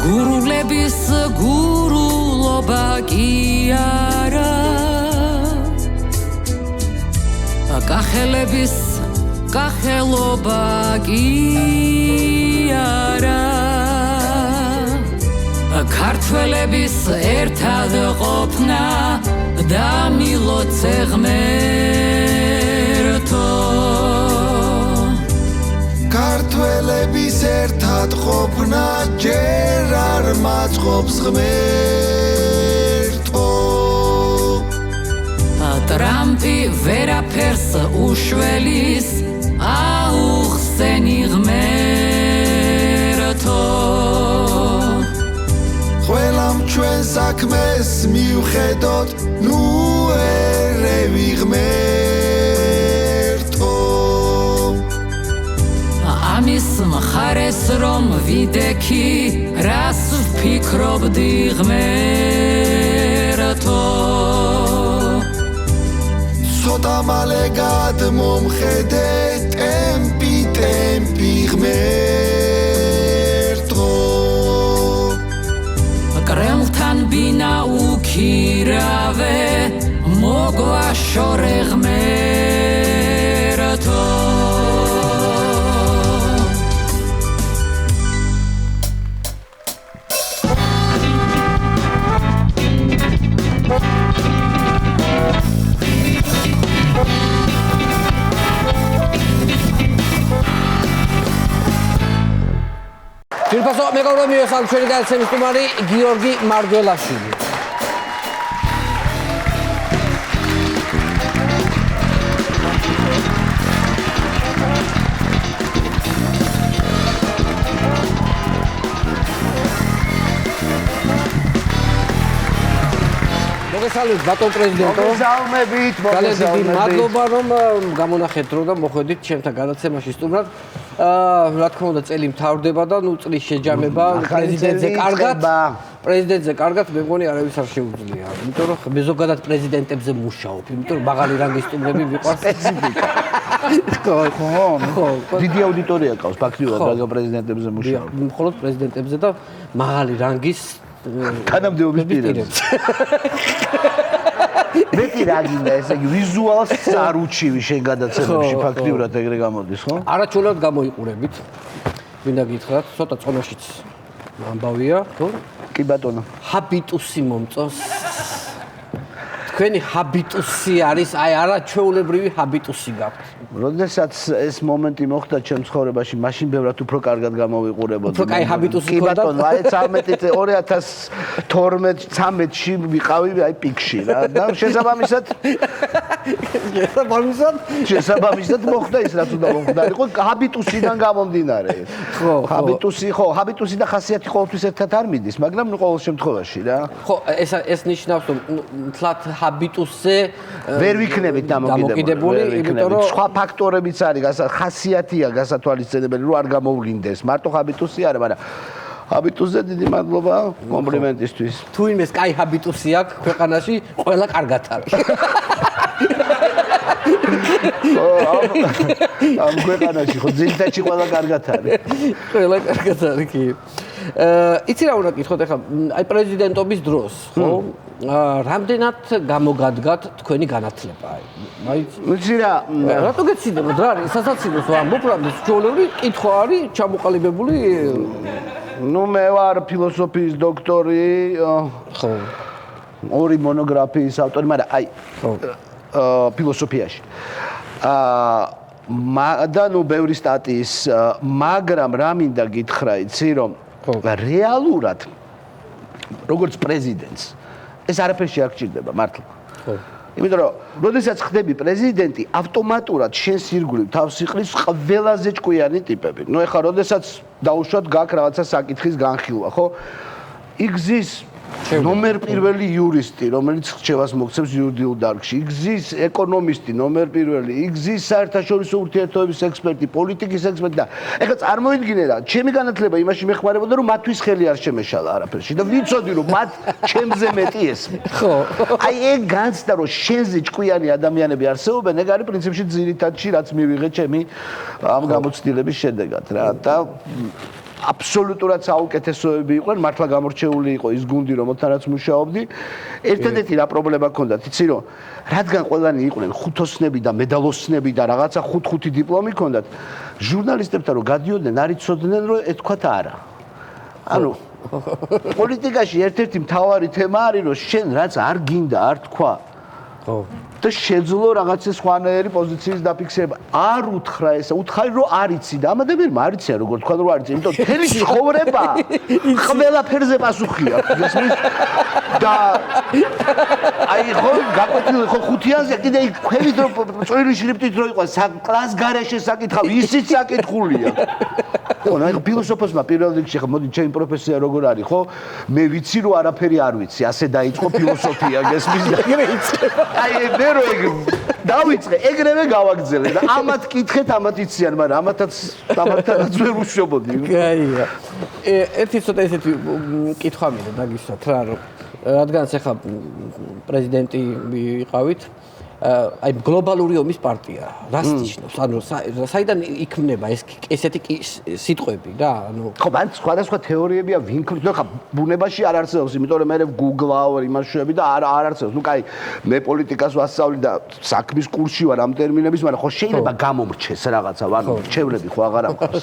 გურულების გურულობა კი არა კახელების კახელობა კი არა ქართველების ერთად ყოფნა და მილოცე ღმერთო ქართველების ერთად ყოფნა ჯერ არ მაწყობს ღმერთო ტრამპი ვერაფერს უშველის აუხსენი ღმერთო ყველამ ჩვენ საქმეს მივხედოთ ნუ ერევი ღმერთო ამის მხარეს რომ ვიდექი რას ვფიქრობდი ღმერთო ცოტა მალე გადმომხედე ტემპი ღმერთო კრემლთან ბინა უქირავე მოგვაშორე ღმერთო ძირფასო მეგობრებო სამ ჩვენი გადაცემის სტუმარი გიორგი მარჯველაშვილი მოგესალმებით ბატონ პრეზიდენტო მოგესალმებით მადლობა რომ გამონახეთ რომ და მოხვედით ჩემთან გადაცემაში სტუმრად რა თქმა უნდა წელი მთავრდება და ნუ წლის შეჯამება პრეზიდენტზე კარგად მე მგონი არავის არ შეუძლია იმიტომ რომ მე ზოგადად პრეზიდენტებზე მუშაობ იმიტომ რომ მაღალი რანგის სტუმრები მიყვარს ხო დიდი აუდიტორია ყავს ფაქტიურად რა პრეზიდენტებზე მუშაობ მხოლოდ პრეზიდენტებზე და მაღალი რანგის თანამდებობის პირებს მეტი რა გინდა ესე იგი ვიზუალს არ უჩივი შენ გადაცემებში ფაქტიურად ეგრე გამოდის ხო? არაჩვენად გამოიყურებით. მინდა გითხრათ, ცოტა წონაშიც ამბავია, ხო? კი ბატონო. ჰაბიტუსი მომწონს. თქვენი ჰაბიტუსი არის, აი არაჩვეულებრივი ჰაბიტუსი გაქვთ. როდესაც ეს მომენტი მოხდა ჩემ ცხოვრებაში, მაშინ ბევრად უფრო კარგად გამოვიყურებოდი. უფრო კაი ჰაბიტუსი კი ბატონო, აი 2012-13-ში ვიყავი აი პიკში რა. და შესაბამისად მოხდა ის რაც უნდა მოხდარიყო, ჰაბიტუსიდან გამომდინარე. ხო. ჰაბიტუსი და ხასიათი ყოველთვის ერთად არ მიდის, მაგრამ ყოველ შემთხვევაში რა. ხო, ეს ნიშნავს რომ თლათ ჰაბიტუსზე ვერ ვიქნებით დამოკიდებული, იმიტომ რომ სხვა ფაქტორებიც არის, ხასიათია გასათვალისწინებელი, რომ არ გამოვლინდეს. მარტო ჰაბიტუსი არა, მაგრამ ჰაბიტუსზე დიდი მადლობა კომპლიმენტისთვის. თუ იმეს კაი ჰაბიტუსი აქვს ქვეყანაში, ყველა კარგად არის. ამ ქვეყანაში ხო ძირითადში ყველა კარგად არის. ყველა კარგად არის კი. იცი რა უნდა გითხოთ ახლა აი პრეზიდენტობის დროს ხო რამდენად გამოგადგათ თქვენი განათლება აი იცი რა რატო გეცინებოდ რა არის სასაცილოს ვამბობ რა ჩვეულებრივი კითხვა არის ჩამოყალიბებული ნუ მე ვარ ფილოსოფიის დოქტორი ხო ორი მონოგრაფიის ავტორი მაგრამ აი ფილოსოფიაში და ნუ ბევრი სტატიის მაგრამ რა მინდა გითხრა იცი რომ რეალურად როგორც პრეზიდენტს ეს არაფერში არ გჭირდება მართლა ხო იმიტომ რომ როდესაც ხდები პრეზიდენტი ავტომატურად შენს ირგვლივ თავს იყრის ყველაზე ჭკვიანი ტიპები ნუ ეხლა როდესაც დაუშვათ გაქვს რაღაცა საკითხის განხილვა ხო იგზის ნომერ პირველი იურისტი რომელიც რჩევას მოგცემს იურიდიულ დარგში იგზის ეკონომისტი ნომერ პირველი იგზის საერთაშორისო ურთიერთობების ექსპერტი პოლიტიკის ექსპერტი და ეხლა წარმოიდგინე რა ჩემი განათლება იმაში მეხმარებოდა რომ მათთვის ხელი არ შემეშალა არაფერში და ვიცოდი რომ მათ ჩემზე მეტი ესმის ხო აი ეგ განცდა რომ შენზე ჭკვიანი ადამიანები არსებობენ ეგ არის პრინციპში ძირითადში რაც მივიღე ჩემი ამ გამოცდილების შედეგად რა და აბსოლუტურად საუკეთესოები იყვნენ, მართლა გამორჩეული იყო ის გუნდი, რომელთანაც მუშაობდი. ერთადერთი რა პრობლემა ჰქონდათ, იცი რომ რადგან ყველანი იყვნენ ხუთოსნები და მედალოსნები და რაღაცა 5 დიპლომი ჰქონდათ, ჟურნალისტებთან რომ გადიოდნენ, არ იცოდნენ რომ ეთქვათ არა. ანუ პოლიტიკაში ერთ-ერთი მთავარი თემა არის რომ შენ რაც არ გინდა, არ თქვა. ხო. და შეძლო რაღაცა სხვანაირი პოზიციის დაფიქსირება. არ უთხრა ესა, უთხარი რომ არ იცი და ამ ადამიანმა არ იცია როგორ თქვა რომ არ იცი, იმიტომ თელი ცხოვრება ყველაფერზე პასუხია. და აი ხო გაკვეთილი ხო ხუთიანზე კიდე ქვევით რომ წვრილი შრიფტით რო იყო კლას გარეშე საკითხავი, ისიც საკითხულია. ხო, აი ფილოსოფოსმა პირველ რიგში ხო მოდი ჩემი პროფესია როგორ არის, ხო? მე ვიცი რომ არაფერი არ ვიცი, ასე დაიწყო ფილოსოფია, გესმის და ეგრე იწყება. აი მე რო ეგ დავიწყე, ეგრევე გავაგზელე და ამათ კითხეთ, ამათ იციან, მაგრამ ამათაც ვერ უშობოდი. კაია. ერთი ცოტა ესეთი კითხვა მინდა დაგისვათ რა, რომ რადგანაც ახლა პრეზიდენტი ვიყავით, აი გლობალური ომის პარტია რას ნიშნავს? ანუ საიდან იქმნება ესეთი სიტყვები რა? ანუ ხო, მან სხვადასხვა თეორიებია ვინ ქრთო, ხა ბუნებაში არ არსებობს, იმიტომ რომ მე გუგლავ იმას შევები და არ არსებობს. ნუ კაი, მე პოლიტიკას ვასწავლი და საქმის კურსში ვარ ამ ტერმინების, მაგრამ ხო შეიძლება გამომრჩეს რაღაცა, ანუ რჩევლები ხო აღარ აქვს.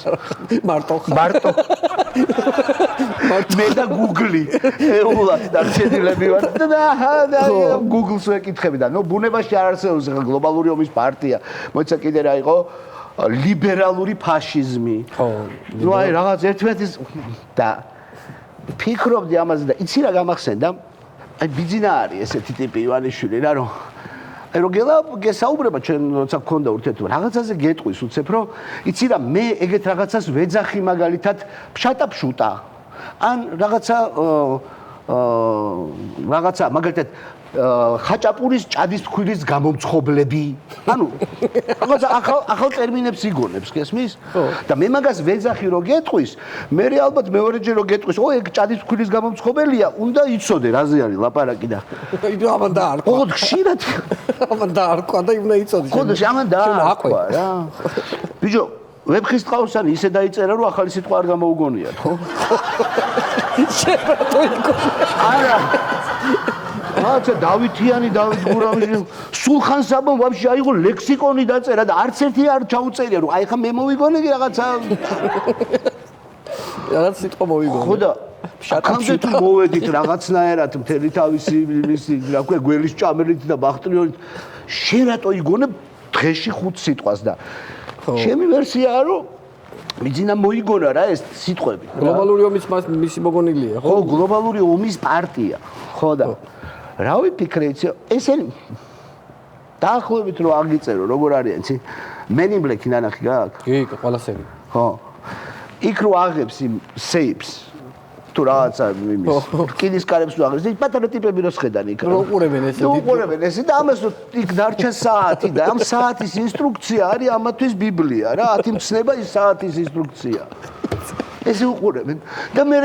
მარტო. მე და გუგლი ეულად და შედილები ვარ და გუგლს ვეკითხები და ნუ ბუნებაში არ არსებობს ხა გლობალური ომის პარტია მოიცა კიდე რა იყო ლიბერალური ფაშიზმი ხო ნუ აი რაღაც ერთმანეთის და ფიქრობდი ამაზე და იცი რა გამახსენდა აი ბიძინა არის ესეთი ტიპი ივანიშვილი რა რომ აი რო გესაუბრება ჩვენ როცა გქონდა ურთიერთობა რაღაცაზე გეტყვის უცებ რომ იცი რა მე ეგეთ რაღაცას ვეძახი მაგალითად ფშატა ან რაღაცა მაგალითად ხაჭაპურის ჭადის ფქვილის გამომცხობლები ანუ რაღაცა ახალ ტერმინებს იგონებს გესმის და მე მაგას ვეძახი რო გეტყვის მე ალბათ მეორეჯერ რო გეტყვის ო ეგ ჭადის ფქვილის გამომცხობელია უნდა იცოდე რაზე არის ლაპარაკი და ამან დაარქვა ხო ხშირად ამან დაარქვა და უნდა იცოდი ხო ამან დაარქვა რა ბიჭო ვეფხის ტყავსანი ისე დაიწერა რომ ახალი სიტყვა არ გამოუგონიათ ხო შეფრატო იყო არა აჩა დავითიანი დავით გურამიშვილი სულხან-საბამ ვაფშე აიღო ლექსიკონი დაწერა და არც ერთი არ ჩაუწერია რომ აი ხა მე მოვიგონე რაღაცა რაღაც სიტყვა მოვიგონე ხო და აქამდე თუ მოვედით რაღაცნაირად მთელი თავისი რა ქვია გველის ჭამელით და ბახტრიონით შენ რატო იგონებ დღეში 5 სიტყვას და ჩემი ვერსიაა რომ მიძინა მოიგონა რა ეს სიტყვები გლობალური ომის მისი მოგონილია ხო გლობალური ომის პარტია ხო და რა ვიფიქრე იცი ესენი დაახლოებით რომ აგიწერო როგორ არიან იცი Men in Black ნანახი გაქვს კი ყველასები ხო იქ რო აღებს იმ სეიფს თუ რაღაცა იმის რკინის კარებს რო აღებს ის პატარა ტიპები რო შედან იქ რო უყურებენ ესე და ამას იქ დარჩა საათი და ამ საათის ინსტრუქცია არის ამათვის ბიბლია რა 10 მცნება ის საათის ინსტრუქცია ესე უყურებენ და მე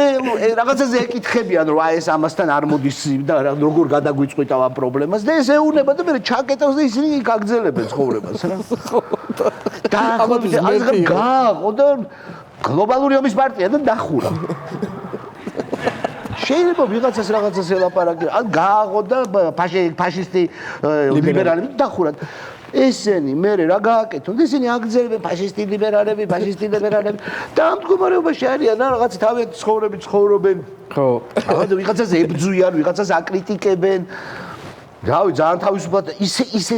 რაღაცაზე ეკითხებიან რომ აი ეს ამასთან არ მოდის და როგორ გადაგვიწყვიტავ ამ პრობლემას და ესე უნება და მე ჩაკეტავს და ისინი გაგძელებენ ცხოვრებას რა და ამას გააყო და გლობალური ომის პარტია და დახურა შეიძლება ვიღაცას რაღაცას ელაპარაკი, ან გააღო და ფაშისტი ლიბერალები დახურათ. ესენი მერე რა გააკეთონ? ესენი აგრძელებენ ფაშისტი ლიბერალები და ამ მდგომარეობაში არიან რა რაღაც თავიანთი ცხოვრები ცხოვრობენ. ხო. ვიღაცას ებძვიან, ვიღაცას აკრიტიკებენ. რავი, ძალიან თავისუფლად ისე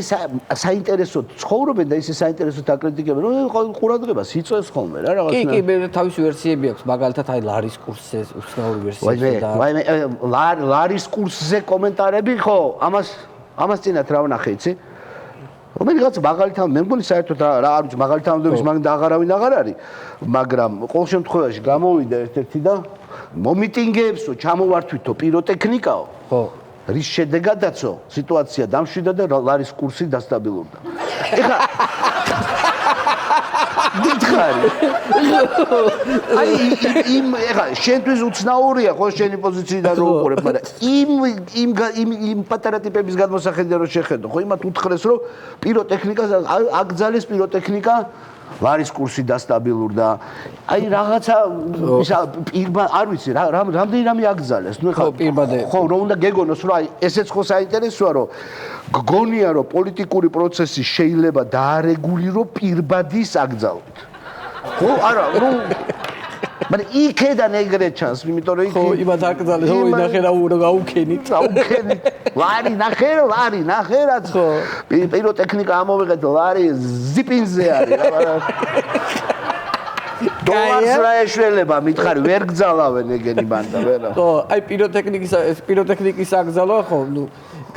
საინტერესო ცხოვრობენ და ისე საინტერესოდ აკრიტიკებენ, რომ ყურადღებას იწვევს ხოლმე რა რაღაცა. კი, მე თავისი ვერსიები აქვს, მაგალითად აი ლარის კურსზე უცნაური ვერსია და ლარის კურსზე კომენტარები, ხო, ამას წინათ რა ვნახე, იცი? რომელიღაც მაგალითად მე მგონი საერთოდ რა არ ვიცი, მაგალითადობის მაგ და აღარავინ აღარ არის, მაგრამ ყოველ შემთხვევაში გამოვიდა ერთ-ერთი და მომიტინგეებსო, ჩამოვართვითო პიროტექნიკაო. ხო. რის შედეგადაცო სიტუაცია დამშვიდა და ლარის კურსი დასტაბილურდა. ეხლა დიდხარი. აი ეხლა შენთვის უცნაურია ხო შენი პოზიციიდან რო უყურებ, მაგრამ იმ პატარა ტიპების გადმოსახედიდან რო შეხედო, ხო იმათ უთხრეს რომ პიროტექნიკას აკძალეს პიროტექნიკა ლარის კურსი დასტაბილურდა. აი რაღაცა არ ვიცი რამდენი რამე აკძალეს. ნუ ეხლა ხო რომ უნდა გეგონოს რომ აი ესეც ხო საინტერესოა რომ გგონია რომ პოლიტიკური პროცესი შეიძლება დაარეგულირო პირბადის აკძალვით. ხო არა რომ მაგრამ იქედან ეგრეთ ჩანს, იმიტომ რომ იქ ხო იმათ აკძალეს რომ ინახე რა გაუქენით. ლარი ნახე რაც ხო პიროტექნიკა ამოვიღეთ ლარი ზიპინზე არის რა დოლარს რა ეშველება მითხარი ვერ გძალავენ ეგენი ბანდა ვერა ხო აი პიროტექნიკის აკძალვა ხო ნუ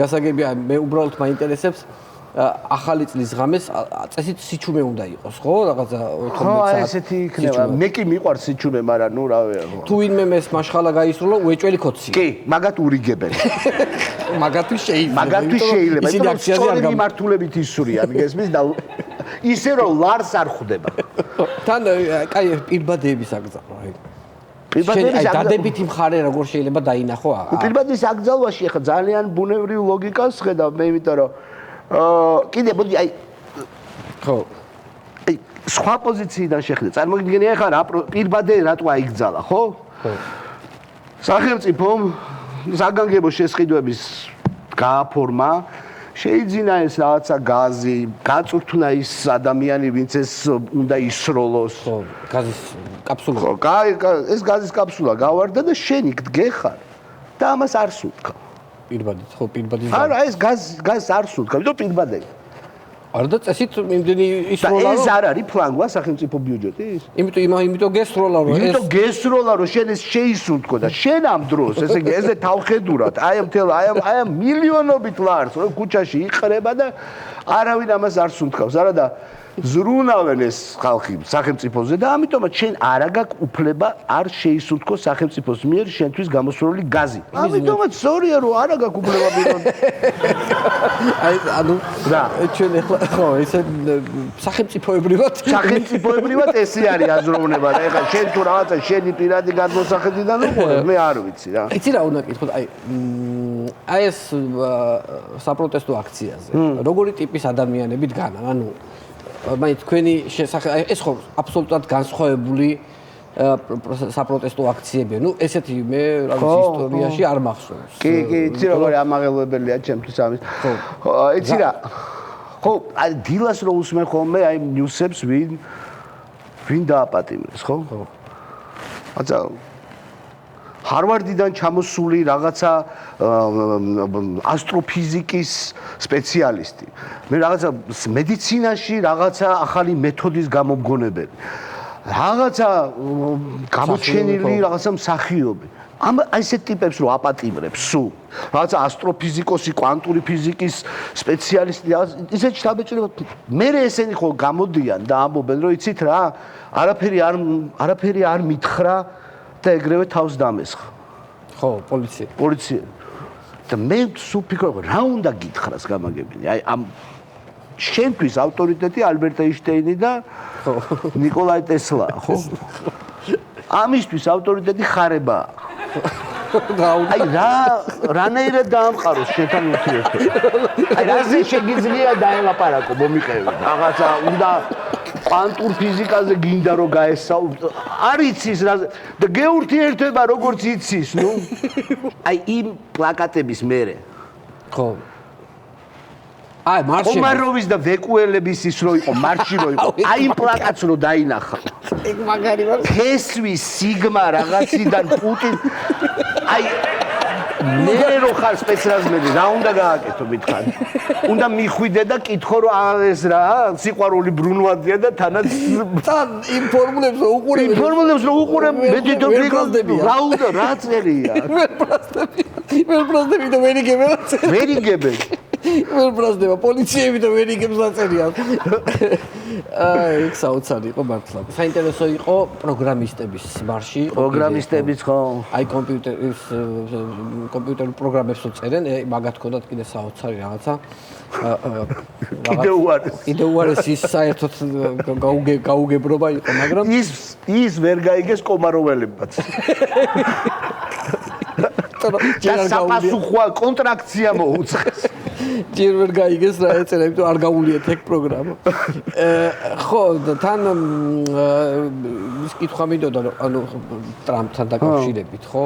გასაგებია მე უბრალოდ მაინტერესებს ახალი წლის ღამეს წესით სიჩუმე უნდა იყოს ხო რაღაცა 12 საათი ხო ესეთი იქნება მე კი მიყვარს სიჩუმე მაგრამ ნუ რა ვეა თუ ვინმე მეს მაშხალა გაისრულო უეჭველი ქოცია კი მაგათ ურიგებენ მაგათვი შეიძლება იმიტომ რომ სწორი მიმართულებით ისურიან გესმის და ისე რომ ლარს არ ხვდება თან კაი პირბადების აკძალვა აი დადებითი მხარე როგორ შეიძლება დაინახო პირბადის აკძალვაში ახლა ძალიან ბუნებრივ ლოგიკას ხედავ მე იმიტომ რომ კიდე მოდი აი ხო აი სხვა პოზიციიდან შეხედე წარმოგიდგენია ხარ პირბადე რატო აიგძალა ხო ხო სახელმწიფომ საგანგებო შესყიდვების გააფორმა შეიძინა ეს რაღაცა გაზი გაწვრთნა ის ადამიანი ვინც ეს უნდა ისროლოს ხო გაზის კაფსულა ხო ეს გაზის კაფსულა გავარდა და შენ იქ დგეხარ და ამას არ სულთქა პირბადით ხო პირბადის არა ეს გაზს არ სულთქა ვიდრე პირბადე არა და წესით იმდენი ისროლა ეს არ არის ფლანგვა სახელმწიფო ბიუჯეტის იმიტომ გესროლა რომ შენ ეს შეისუნთქო და შენ ამ დროს ესე იგი ესე თავხედურად აი ამ მილიონობით ლარს რომ ქუჩაში იყრება და არავინ ამას არ სუნთქავს არა და ზრუნავენ ეს ხალხი სახელმწიფოზე და ამიტომაც შენ არ აქვს უფლება არ შეისუნთქო სახელმწიფოს მიერ შენთვის გამოსროლი გაზი. ამიტომაც სწორია რომ არ აქვს უფლება მირონ. აი ანუ რა ჩვენ ახლა ხო ესე სახელმწიფოებრივად ესე არის აზროვნება და ეხლა შენ თუ რაღაცა შენი პირადი გადმოსახედიდან უყურებ მე არ ვიცი რა. იცი რა უნდა გითხოთ აი ეს საპროტესტო აქციაზე როგორი ტიპის ადამიანები დგანა ანუ მაინც თქვენი ეს ხო აბსოლუტურად განსხვავებული საპროტესტო აქციებია. ნუ ესეთი მე რა ვიცი ისტორიაში არ მახსოვს. კი, იცი როგორი ამაღელვებელია ჩემთვის ამის. ხო, იცი რა. ხო, აი დილას რო უსმენ ხოლმე აი ნიუსებს ვინ დააპატიმრეს, ხო? ხო. აცა ჰარვარდიდან ჩამოსული რაღაცა ასტროფიზიკის სპეციალისტი. მე რაღაცა მედიცინაში რაღაცა ახალი მეთოდის გამომგონებელი. რაღაცა გამოჩენილი რაღაცა მსახიობი. ამ ესეთ ტიპებს რო აპატიმრებს სულ. რაღაცა ასტროფიზიკოსი, კვანტური ფიზიკის სპეციალისტი, ისეთ შთაბეჭდილება. მე ესენი ხო გამოდიან და ამბობენ რომ იცით რა, არაფერი არ მითხრა და ეგრევე თავს დამესხა. ხო, პოლიცია. და მე სულ ფიქრობ რა უნდა გითხრას გამაგებინი. აი ამ შენთვის ავტორიტეტი ალბერტ აინშტაინი და ნიკოლაი ტესლა, ხო? ამისთვის ავტორიტეტი ხარებაა. აი რანაირად დაამყაროს შენთან ურთიერთობა. აი რაზე შეგიძლია დაელაპარაკო მომიყევი. რაღაცა უნდა კვანტურ ფიზიკაზე გინდა რომ გაესწავლო. არ იცის რა და გეურთიერთება როგორც იცის, ნუ. აი იმ პლაკატების მერე. ხო. აი, მარში. ომაროვის და ვეკუელების ის რო იყო, მარში რო იყო. აი იმ პლაკატს რო დაინახა. ეგ მაგარი ვარ. ფესვის სიგმა რაღაციდან პუტინ აი მე რო ხარ სპეციალიზმები რა უნდა გააკეთო მითხარ უნდა მიხვიდე და კითხო რომ ეს რა სიყვარული ბრუნვადია და თანაც თან იმ ფორმულებს რო უყურებ ინფორმაციებს რო უყურებ მე თვითონ რა უნდა რა წერია ვერ პროსტები და ვერ იგებენ ვერ პროსტება პოლიციები და ვერ იგებს დაწერიან აი საოცარი იყო მართლა საინტერესო იყო პროგრამისტების მარში პროგრამისტებიც ხო აი კომპიუტერულ პროგრამებს წერენ მაგათ ქონდათ კიდე საოცარი რაღაცა კიდე უარეს ის საერთოდ გაუგებრობა იყო მაგრამ ის ვერ გაიგეს კომაროველებაც და საპასუხო კონტრაქცია მოუწყეს ჯერ ვერ გაიგეს რა ეწერა, იმიტომ არ გაულიათ ეგ პროგრამა. ხო, თან ის კითხვა მინდოდა, ანუ ტრამპთან დაკავშირებით, ხო?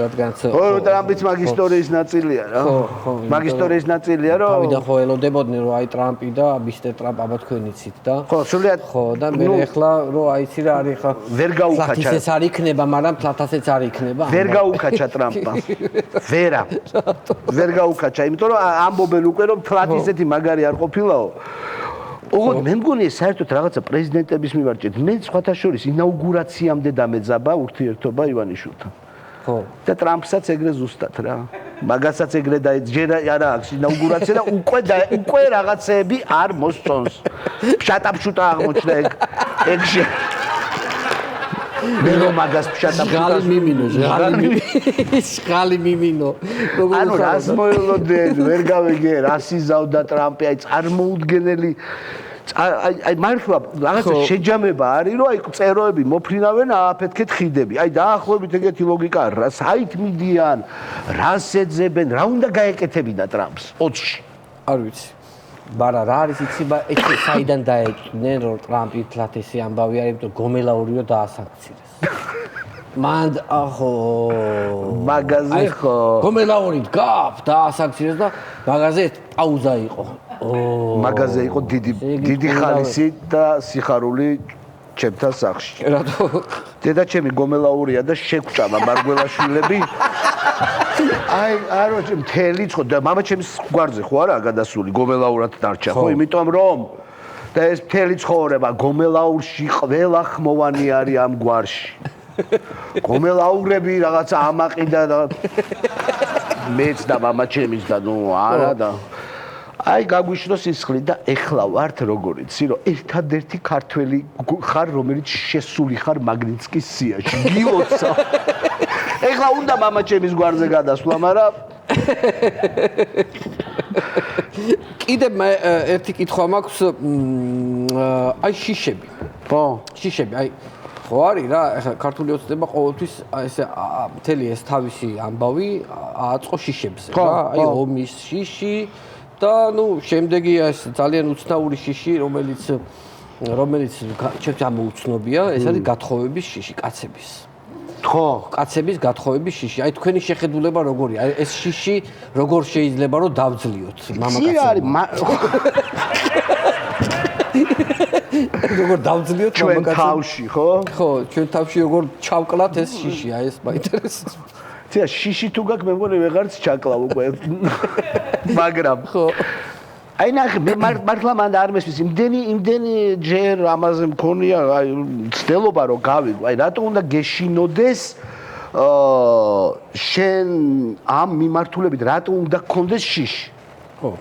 რადგანაც ხო, ტრამპიც მაგ ისტორიის ნაწილია რა. ხო. მაგ ისტორიის ნაწილია, რომ თავიდან ხო ელოდებოდნენ, რომ აი ტრამპი და მისტერ ტრამპ აბა თქვენ იცით და ხო, სულიად ხო, და მე ეხლა რომ აიცი რა არის ხა ვერ გაუკაჩა. ეს არ იქნება, მაგრამ ფლათასეც არ იქნება. ვერ გაუკაჩა ტრამპმა. ვერა. ვერ გაუკაჩა, იმიტომ რომ ამბობენ უკვე რომ ფლათ ისეთი მაგარი არ ყოფილაო. ოღონდ მე მგონი ეს საერთოდ რაღაცა პრეზიდენტების მიმართ მე სხვათა შორის ინაუგურაციამდე დამეძაბა ურთიერთობა ივანიშვილთან. ხო. და ტრამპსაც ეგრე ზუსტად რა. მაგასაც ეგრე და ჯერ არა აქვს ინაუგურაცია და უკვე რაღაცეები არ მოსწონს. შატაპშუტა აღმოჩნდა ეგში. მე რომ მაგას შატაპშუტა ჟღალი მიმინო ანუ რას მოელოდნენ ვერ გავიგე რას იზავდა ტრამპი აი წარმოუდგენელი აი მართლა რაღაცა შეჯამება არის რომ აი წეროები მოფრინავენ ააფეთქეთ ხიდები აი დაახლოებით ეგეთი ლოგიკა რა საით მიდიან რას ეძებენ რა უნდა გაეკეთებინა ტრამპს 20-ში არ ვიცი ბარა რა არის იცი ეს საიდან დაეჭდნენ რომ ტრამპი ფლათესი ამბავი არის იმიტომ გომელაურიო დაასანქცირეს მანდ ახო მაგაზე ხო გომელაური გაფ დაასანქცირეს და მაგაზე პაუზა იყო მაგაზე იყო დიდი ხალისი და სიხარული ჩემთან სახლში რატო დედა ჩემი გომელაურია და შეგვჭამა მარგველაშვილები აი არო მთელი ხო და მამა ჩემის გვარზე ხო არა გადასული გომელაურად დარჩა ხო იმიტომ რომ და ეს მთელი ცხოვრება გომელაურში ყველა ხმოვანი არის ამ გვარში გომელაურები რაღაცა ამაყიდა და მეც და მამა ჩემის და ნუ არა და აი გაგვიშრო სისხლი და ეხლა ვართ როგორ იცი რომ ერთადერთი ქართველი ხარ რომელიც შესული ხარ მაგნიტსკის სიაში გილოცა ეხლა უნდა მამა ჩემის გვარზე გადასვლა მაგრამ კიდე ერთი კითხვა მაქვს აი შიშები ხო შიშები აი ხო არის რა ეხლა ქართული ოცნება ყოველთვის ესე მთელი ეს თავისი ამბავი აწყო შიშებზე რა აი ომის შიში და ნუ შემდეგი ეს ძალიან უცნაური შიში რომელიც ჩემთვის ამოუცნობია ეს არის გათხოვების შიში კაცების ხო კაცების გათხოვების შიში აი თქვენი შეხედულება როგორია აი ეს შიში როგორ შეიძლება რომ დავძლიოთ მამაკაცებმა როგორ დავძლიოთ მამაკაცებმა ჩვენ თავში ხო ხო ჩვენ თავში როგორ ჩავკლათ ეს შიში აი ეს მაინტერესებს ცია შიში თუ გაქვს მე მგონი ვეღარც ჩაკლავ უკვე მაგრამ ხო აი ნახე მე მართლა მანდ არ მესმის იმდენი ჯერ ამაზე მქონია აი ცდელობა რომ გავიგო აი რატო უნდა გეშინოდეს შენ ამ მიმართულებით რატო უნდა გქონდეს შიში ხო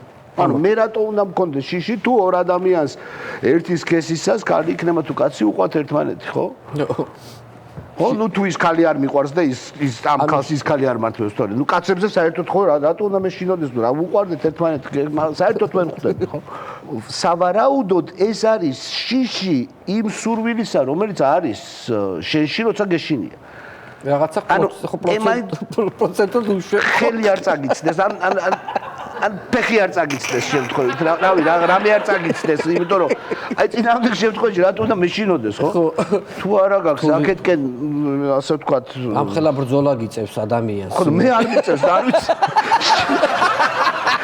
ანუ მე რატო უნდა მქონდეს შიში თუ ორ ადამიანს ერთის ქესისას კალი იქნება თუ კაცი უყვათ ერთმანეთი ხო ხო ნუ თუ ის ქალი არ მიყვარს და ის ამ ქალს ის ქალი არ მართლებს თორე ნუ კაცებზე საერთოდ ხო რატო უნდა მეშინოდეს ნუ რა უყვარდეთ ერთმანეთს საერთოდ ვერ ხვდები ხო სავარაუდოდ ეს არის შიში იმ სურვილისა რომელიც არის შენში როცა გეშინია რაღაცა ხო პროცენტად ხელი არ წაგიცდეს ან ფეხი არ წაგიცდეს შემთხვევით. რავი, რამე არ წაგიცდეს, იმიტომ რომ აი წინააღმდეგ შემთხვევაში რატომ უნდა მეშინოდეს, ხო? თუ არა გაქვს აქეთკენ ასე ვთქვათ, ამხელა ბრძოლა გიწევს ადამიანს. ხო, მე არ მიწევს, არ ვიცი.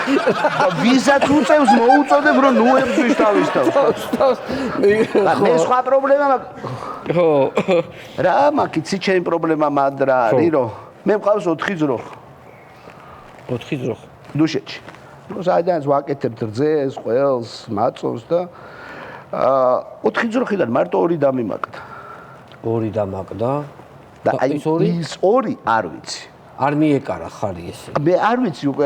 ვისაც უწევს მოუწოდებ რომ ნუებს თავის. მე სხვა პრობლემა მაქვს. ხო. რა მაქვს, იცი ჩემი პრობლემა მადრა არის რომ მე მყავს 4 ძრო. 4 ძრო. დუშეთში. ნუ საერთოდ ვაკეთებ რძეს, ყველს, მაწონს და 4 ძროხიდან მარტო 2 დამიმაკდა. 2 დამაკდა. და აი ის 2 არ ვიცი. არ მიეკარა ხარი ესე. მე არ ვიცი უკვე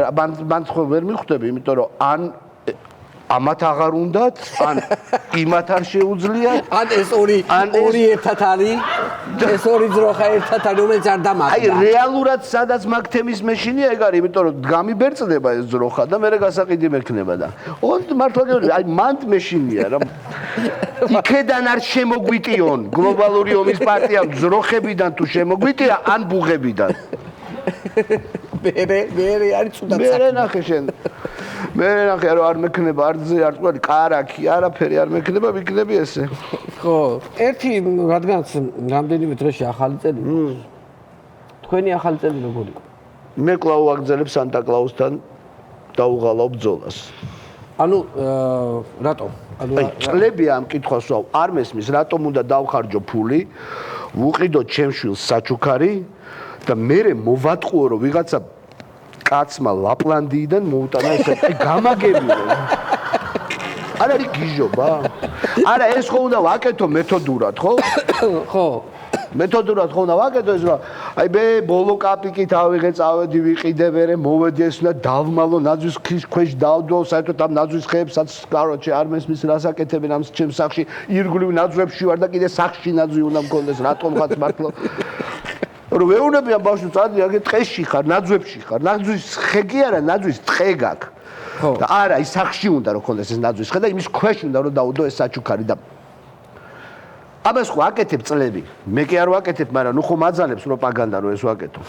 მან ხო ვერ მიხვდები, იმიტომ რომ ან ამათ აღარ უნდათ, ან იმათ არ შეუძლიათ, ან ეს 2 ერთად არის, ეს 2 ძროხა ერთად არის, რომელიც არ დამაკდა. აი რეალურად სადაც მაგ თემის მეშინია ეგ არის, იმიტომ რომ გამიბერწდება ეს ძროხა და მე გასაყიდი მექნება და. მართლა გეუბნები, აი მანდ მეშინია რა. იქედან არ შემოგვიტიონ გლობალური ომის პარტიამ ძროხებიდან თუ შემოგვიტია, ან ბუღებიდან. მე არის ცუდად. მე ნახე შენ. მე ნახე რომ არ მექნება არძე არ წვარი კარაკი არაფერი არ მექნება ვიქნები ესე. ხო, ერთი რადგანაც რამდენიმე დღეში ახალი წელი. თქვენი ახალი წელი როგორ იყო? მე კлау ვაგზელებ სანტა კლაუსთან დაუღალავ ბრძოლას. ანუ რატომ? ანუ წლებია ამ კითხვას ვსვავ, არ მესმის, რატომ უნდა დავხარჯო ფული, ვუყიდო ჩემ შვილს საჩუქარი და მე მოვატყუო რომ ვიღაცა კაცმა ლაპლანდიიდან მოუტანა ესე გამაგებია. არ არის გიჟობა? არა ეს ხო უნდა ვაკეთო მეთოდურად, ხო? ხო. მეთოდურად ხო უნდა ვაკეთო ეს რომ აი მე ბოლო კაპიკით ავიღე წავედი ვიყიდე ვერე მოვედი ეს უნდა დავმალო ნაძვის ქვეშ დავდო საერთოდ ამ ნაძვის ხეებსაც კაროჩე არ მესმის რასაკეთებენ ამ ჩემს სახში ირგვლივ ნაძვებში ვარ და კიდე სახში ნაძვი უნდა მქონდეს რატომღაც მართლა რომ ვეუბნები ამ ბავშვს წადი აგე ტყეში ხარ ნაძვებში ხარ ნაძვის ხე კი არა ნაძვის ტყე გაქვს ხო და არა ის სახში უნდა რომ ქონდეს ეს ნაძვის ხე და იმის ქვეშ უნდა რომ დაუდო ეს საჩუქარი და ამას ხო აკეთებ წლები მე კი არ ვაკეთებ მაგრამ ნუ ხომ აძალებს პროპაგანდა რომ ეს ვაკეთო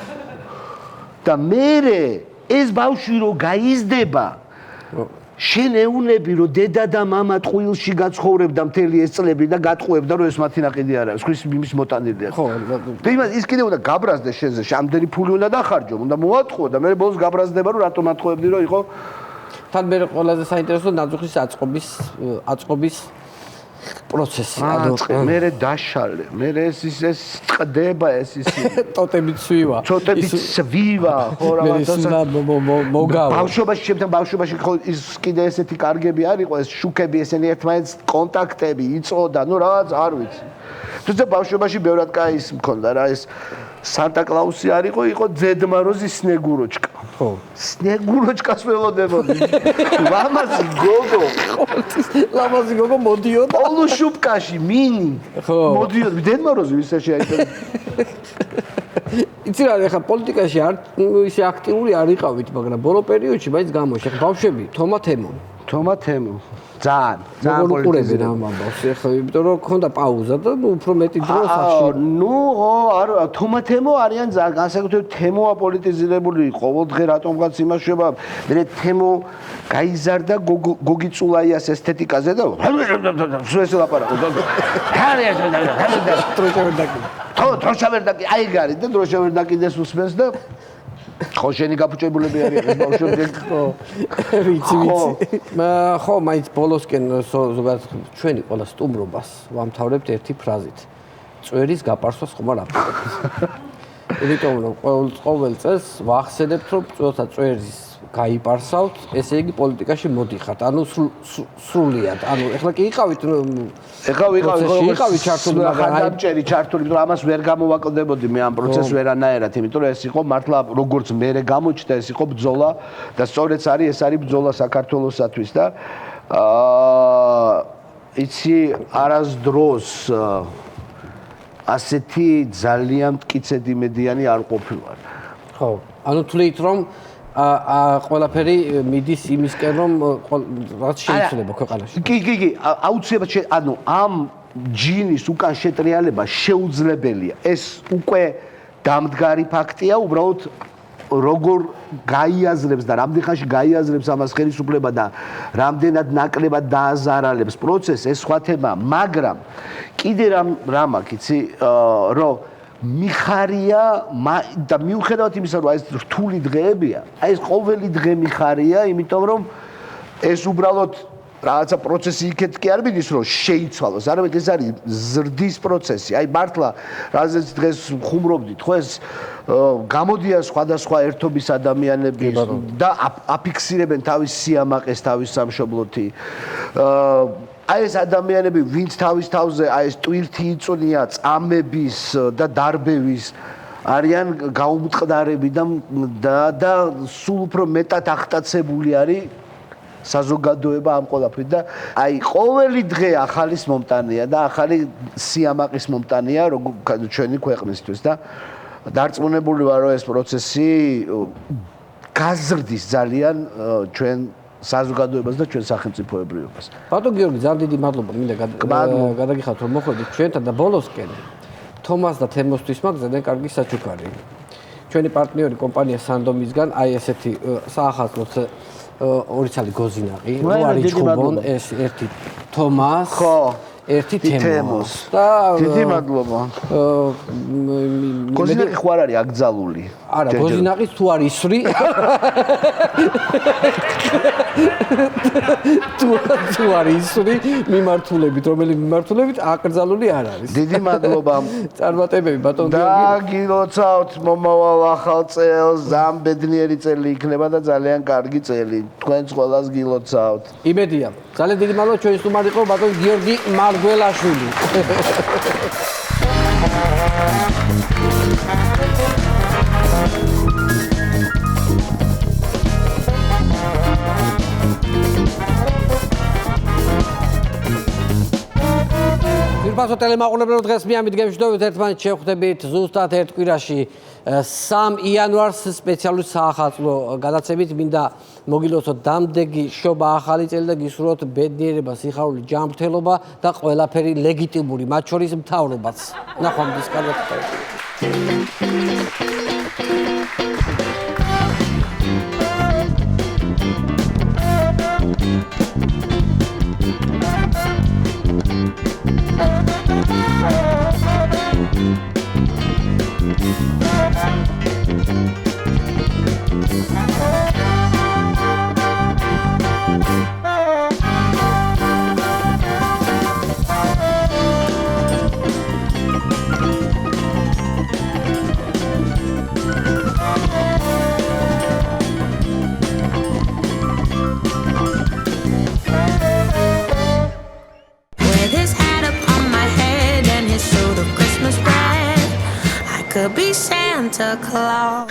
და მე ეს ბავშვი რო გაიზრდება შენ ეუნები რომ დედა და მამა ტყუილში გაცხოვრებდა მთელი ეს წლები და გატყუებდა რომ ეს მათი ნაყიდი არ არის ხვის იმის მოტანილია ხო და ის კიდე უნდა გაბრაზდეს შენზე რამდენი ფული უნდა დახარჯო უნდა მოატყუო და მე ბოლოს გაბრაზდება რომ რატომ ატყუებდი რომ იყო თან მე ყველაზე საინტერესო ნაძვრის აწყობის პროცესი მე დაშალე მე ეს წდება ეს ტოტები ცვივა ტოტები ცვივა ხო რაღაცა მოგავა ბავშვობაში შემდგომ ბავშვობაში ხო ის კიდე ესეთი კარგები არ იყო ეს შუქები ესენი ერთმანეთს კონტაქტები იწოდა ნუ რაღაც არ ვიცი თუმცა ბავშვობაში ბევრად კაი ის მქონდა რა ეს სანტა კლაუსი არ იყო იყო ძედმაროზი სნეგუროჩკა ხო სნეგუროჩკას ველოდებოდი ლამაზი გოგო მოდიოდა ოლუ შუბკაში მინი ხო მოდიოდა ძედმაროზი ვისა შეაიწერა იცი რა ხა პოლიტიკაში არ ისე აქტიური არ იყავით მაგრამ ბოლო პერიოდში მაინც გამოიშ ხა ბავშვები თომა თემო ძალიან პოლიტიკურები ამ ამბავს ხა იმიტომ რომ ქონდა პაუზა და ნუ უფრო მეტი დრო სახში ნუ არ თომა თემო არიან ძალიან განსაკუთრებით თემოა პოლიტიზირებული ყოველდღე რატომღაც იმაშვება მე თემო გაიზარდა გოგი წულაიას ესთეტიკაზე და სულეს ლაპარაკო დროშავერდაკი აი გარი და დროშავერდაკიდეს უსმენს და ხო შენი გაფუჭებულები არის ეს ბავშვები ხო ვიცი ხო მაინც ბოლოსკენ ზოგადად ჩვენი ყველა სტუმრობას ვამთავრებთ ერთი ფრაზით წვერის გაპარსვას ხომ არ აფიქრებთ იმიტომ რომ ყოველ წელს ვახსენებთ რომ წელსა წვერის გაიპარსავთ ესე იგი პოლიტიკაში მოდიხართ ანუ სრულიად ანუ ეხლა კი იყავით ჩართული მაგრამ ხანდამჭერი ჩართული იმიტომ ამას ვერ გამოვაკლდებოდი მე ამ პროცესს ვერანაირად იმიტომ რომ ეს იყო მართლა როგორც მე გამოჩნდა ეს იყო ბრძოლა და სწორედ ეს არის ბრძოლა საქართველოსათვის და იცი არასდროს ასეთი ძალიან მტკიცედ იმედიანი არ ყოფილვარ ხო ანუ თვლით რომ ყველაფერი მიდის იმისკენ რომ რაც შეიძლება ქვეყანაში. კი, აუცილებლად ანუ ამ ჯინის უკან შეტრიალება შეუძლებელია. ეს უკვე დამდგარი ფაქტია, უბრალოდ როგორ გაიაზრებს და რამდენ ხანში გაიაზრებს ამას ხელისუფლება და რამდენად ნაკლებად დააზარალებს პროცესს, ეს სხვა თემაა, მაგრამ კიდე რამ აქვს, იცი, რომ მიხარია და მიუხედავად იმისა, რომ ეს რთული დღეებია, ეს ყოველი დღე მიხარია, იმიტომ რომ ეს უბრალოდ რაღაცა პროცესი იქეთ კი არ მიდის, რომ შეიცვალოს, არამედ ეს არის ზრდის პროცესი. აი მართლა, რაზეც დღეს ხუმრობდით, ხო ეს გამოდიან სხვადასხვა ერთობის ადამიანები და აფიქსირებენ თავის სიამაყეს, თავის სამშობლოთი. აი ეს ადამიანები, ვინც თავის თავზე აი ეს ტვირთი იწვნია წამების და დარბევის არიან გაუმწყდარები და სულ უფრო მეტად ახტაცებული არის საზოგადოება ამ ყველაფრით და აი ყოველი დღე ახალის მომტანია და ახალი სიამაყის მომტანია ჩვენი ქვეყნისთვის და დარწმუნებული ვარ რომ ეს პროცესი გაზრდის ძალიან ჩვენ საზოგადოებას და ჩვენ სახელმწიფოებრიობას. ბატონ გიორგი, ძალიან დიდი მადლობა მინდა გადაგიხადოთ რომ მოხვედით ჩვენთან და ბოლოსკენ თომას და თემოსთვის მაქვს ძალიან კარგი საჩუქარი. ჩვენი პარტნიორი კომპანია სანდომისგან აი ესეთი საახალწლო ორი ცალი გოზინაყი, უარი ჩხუბონ, ეს ერთი თომას, ხო, ერთი თემოს. და დიდი მადლობა. გოზინაყი ხო არ არის აკძალული? არა, გოზინაყი თუ არ ისვრი. თუ არ ისვრი მიმართულებით, რომელი მიმართულებით აკრძალული არ არის. დიდი მადლობა. წარმატებები ბატონ გიორგი. და გილოცავთ მომავალ ახალ წელს, ძალიან ბედნიერი წელი იქნება და ძალიან კარგი წელი. თქვენს ყველას გილოცავთ. იმედია. ძალიან დიდი მადლობა ჩვენი სტუმარი იყო ბატონ გიორგი მარგველაშვილი. ფირფასო ტელემაყურებელო დღეს მე ამით გემშვიდობით ერთმანეთს შევხვდებით ზუსტად ერთ კვირაში 3 იანვარს სპეციალური საახალწლო გადაცემით მინდა მოგილოცოთ დამდეგი შობა ახალი წელი და გისურვოთ ბედნიერება, სიხარული, ჯანმრთელობა და ყველაფერი ლეგიტიმური, მათ შორის მთავრობაც. ნახვამდის კარგად.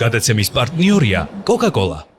გადაცემის პარტნიორია Coca-Cola.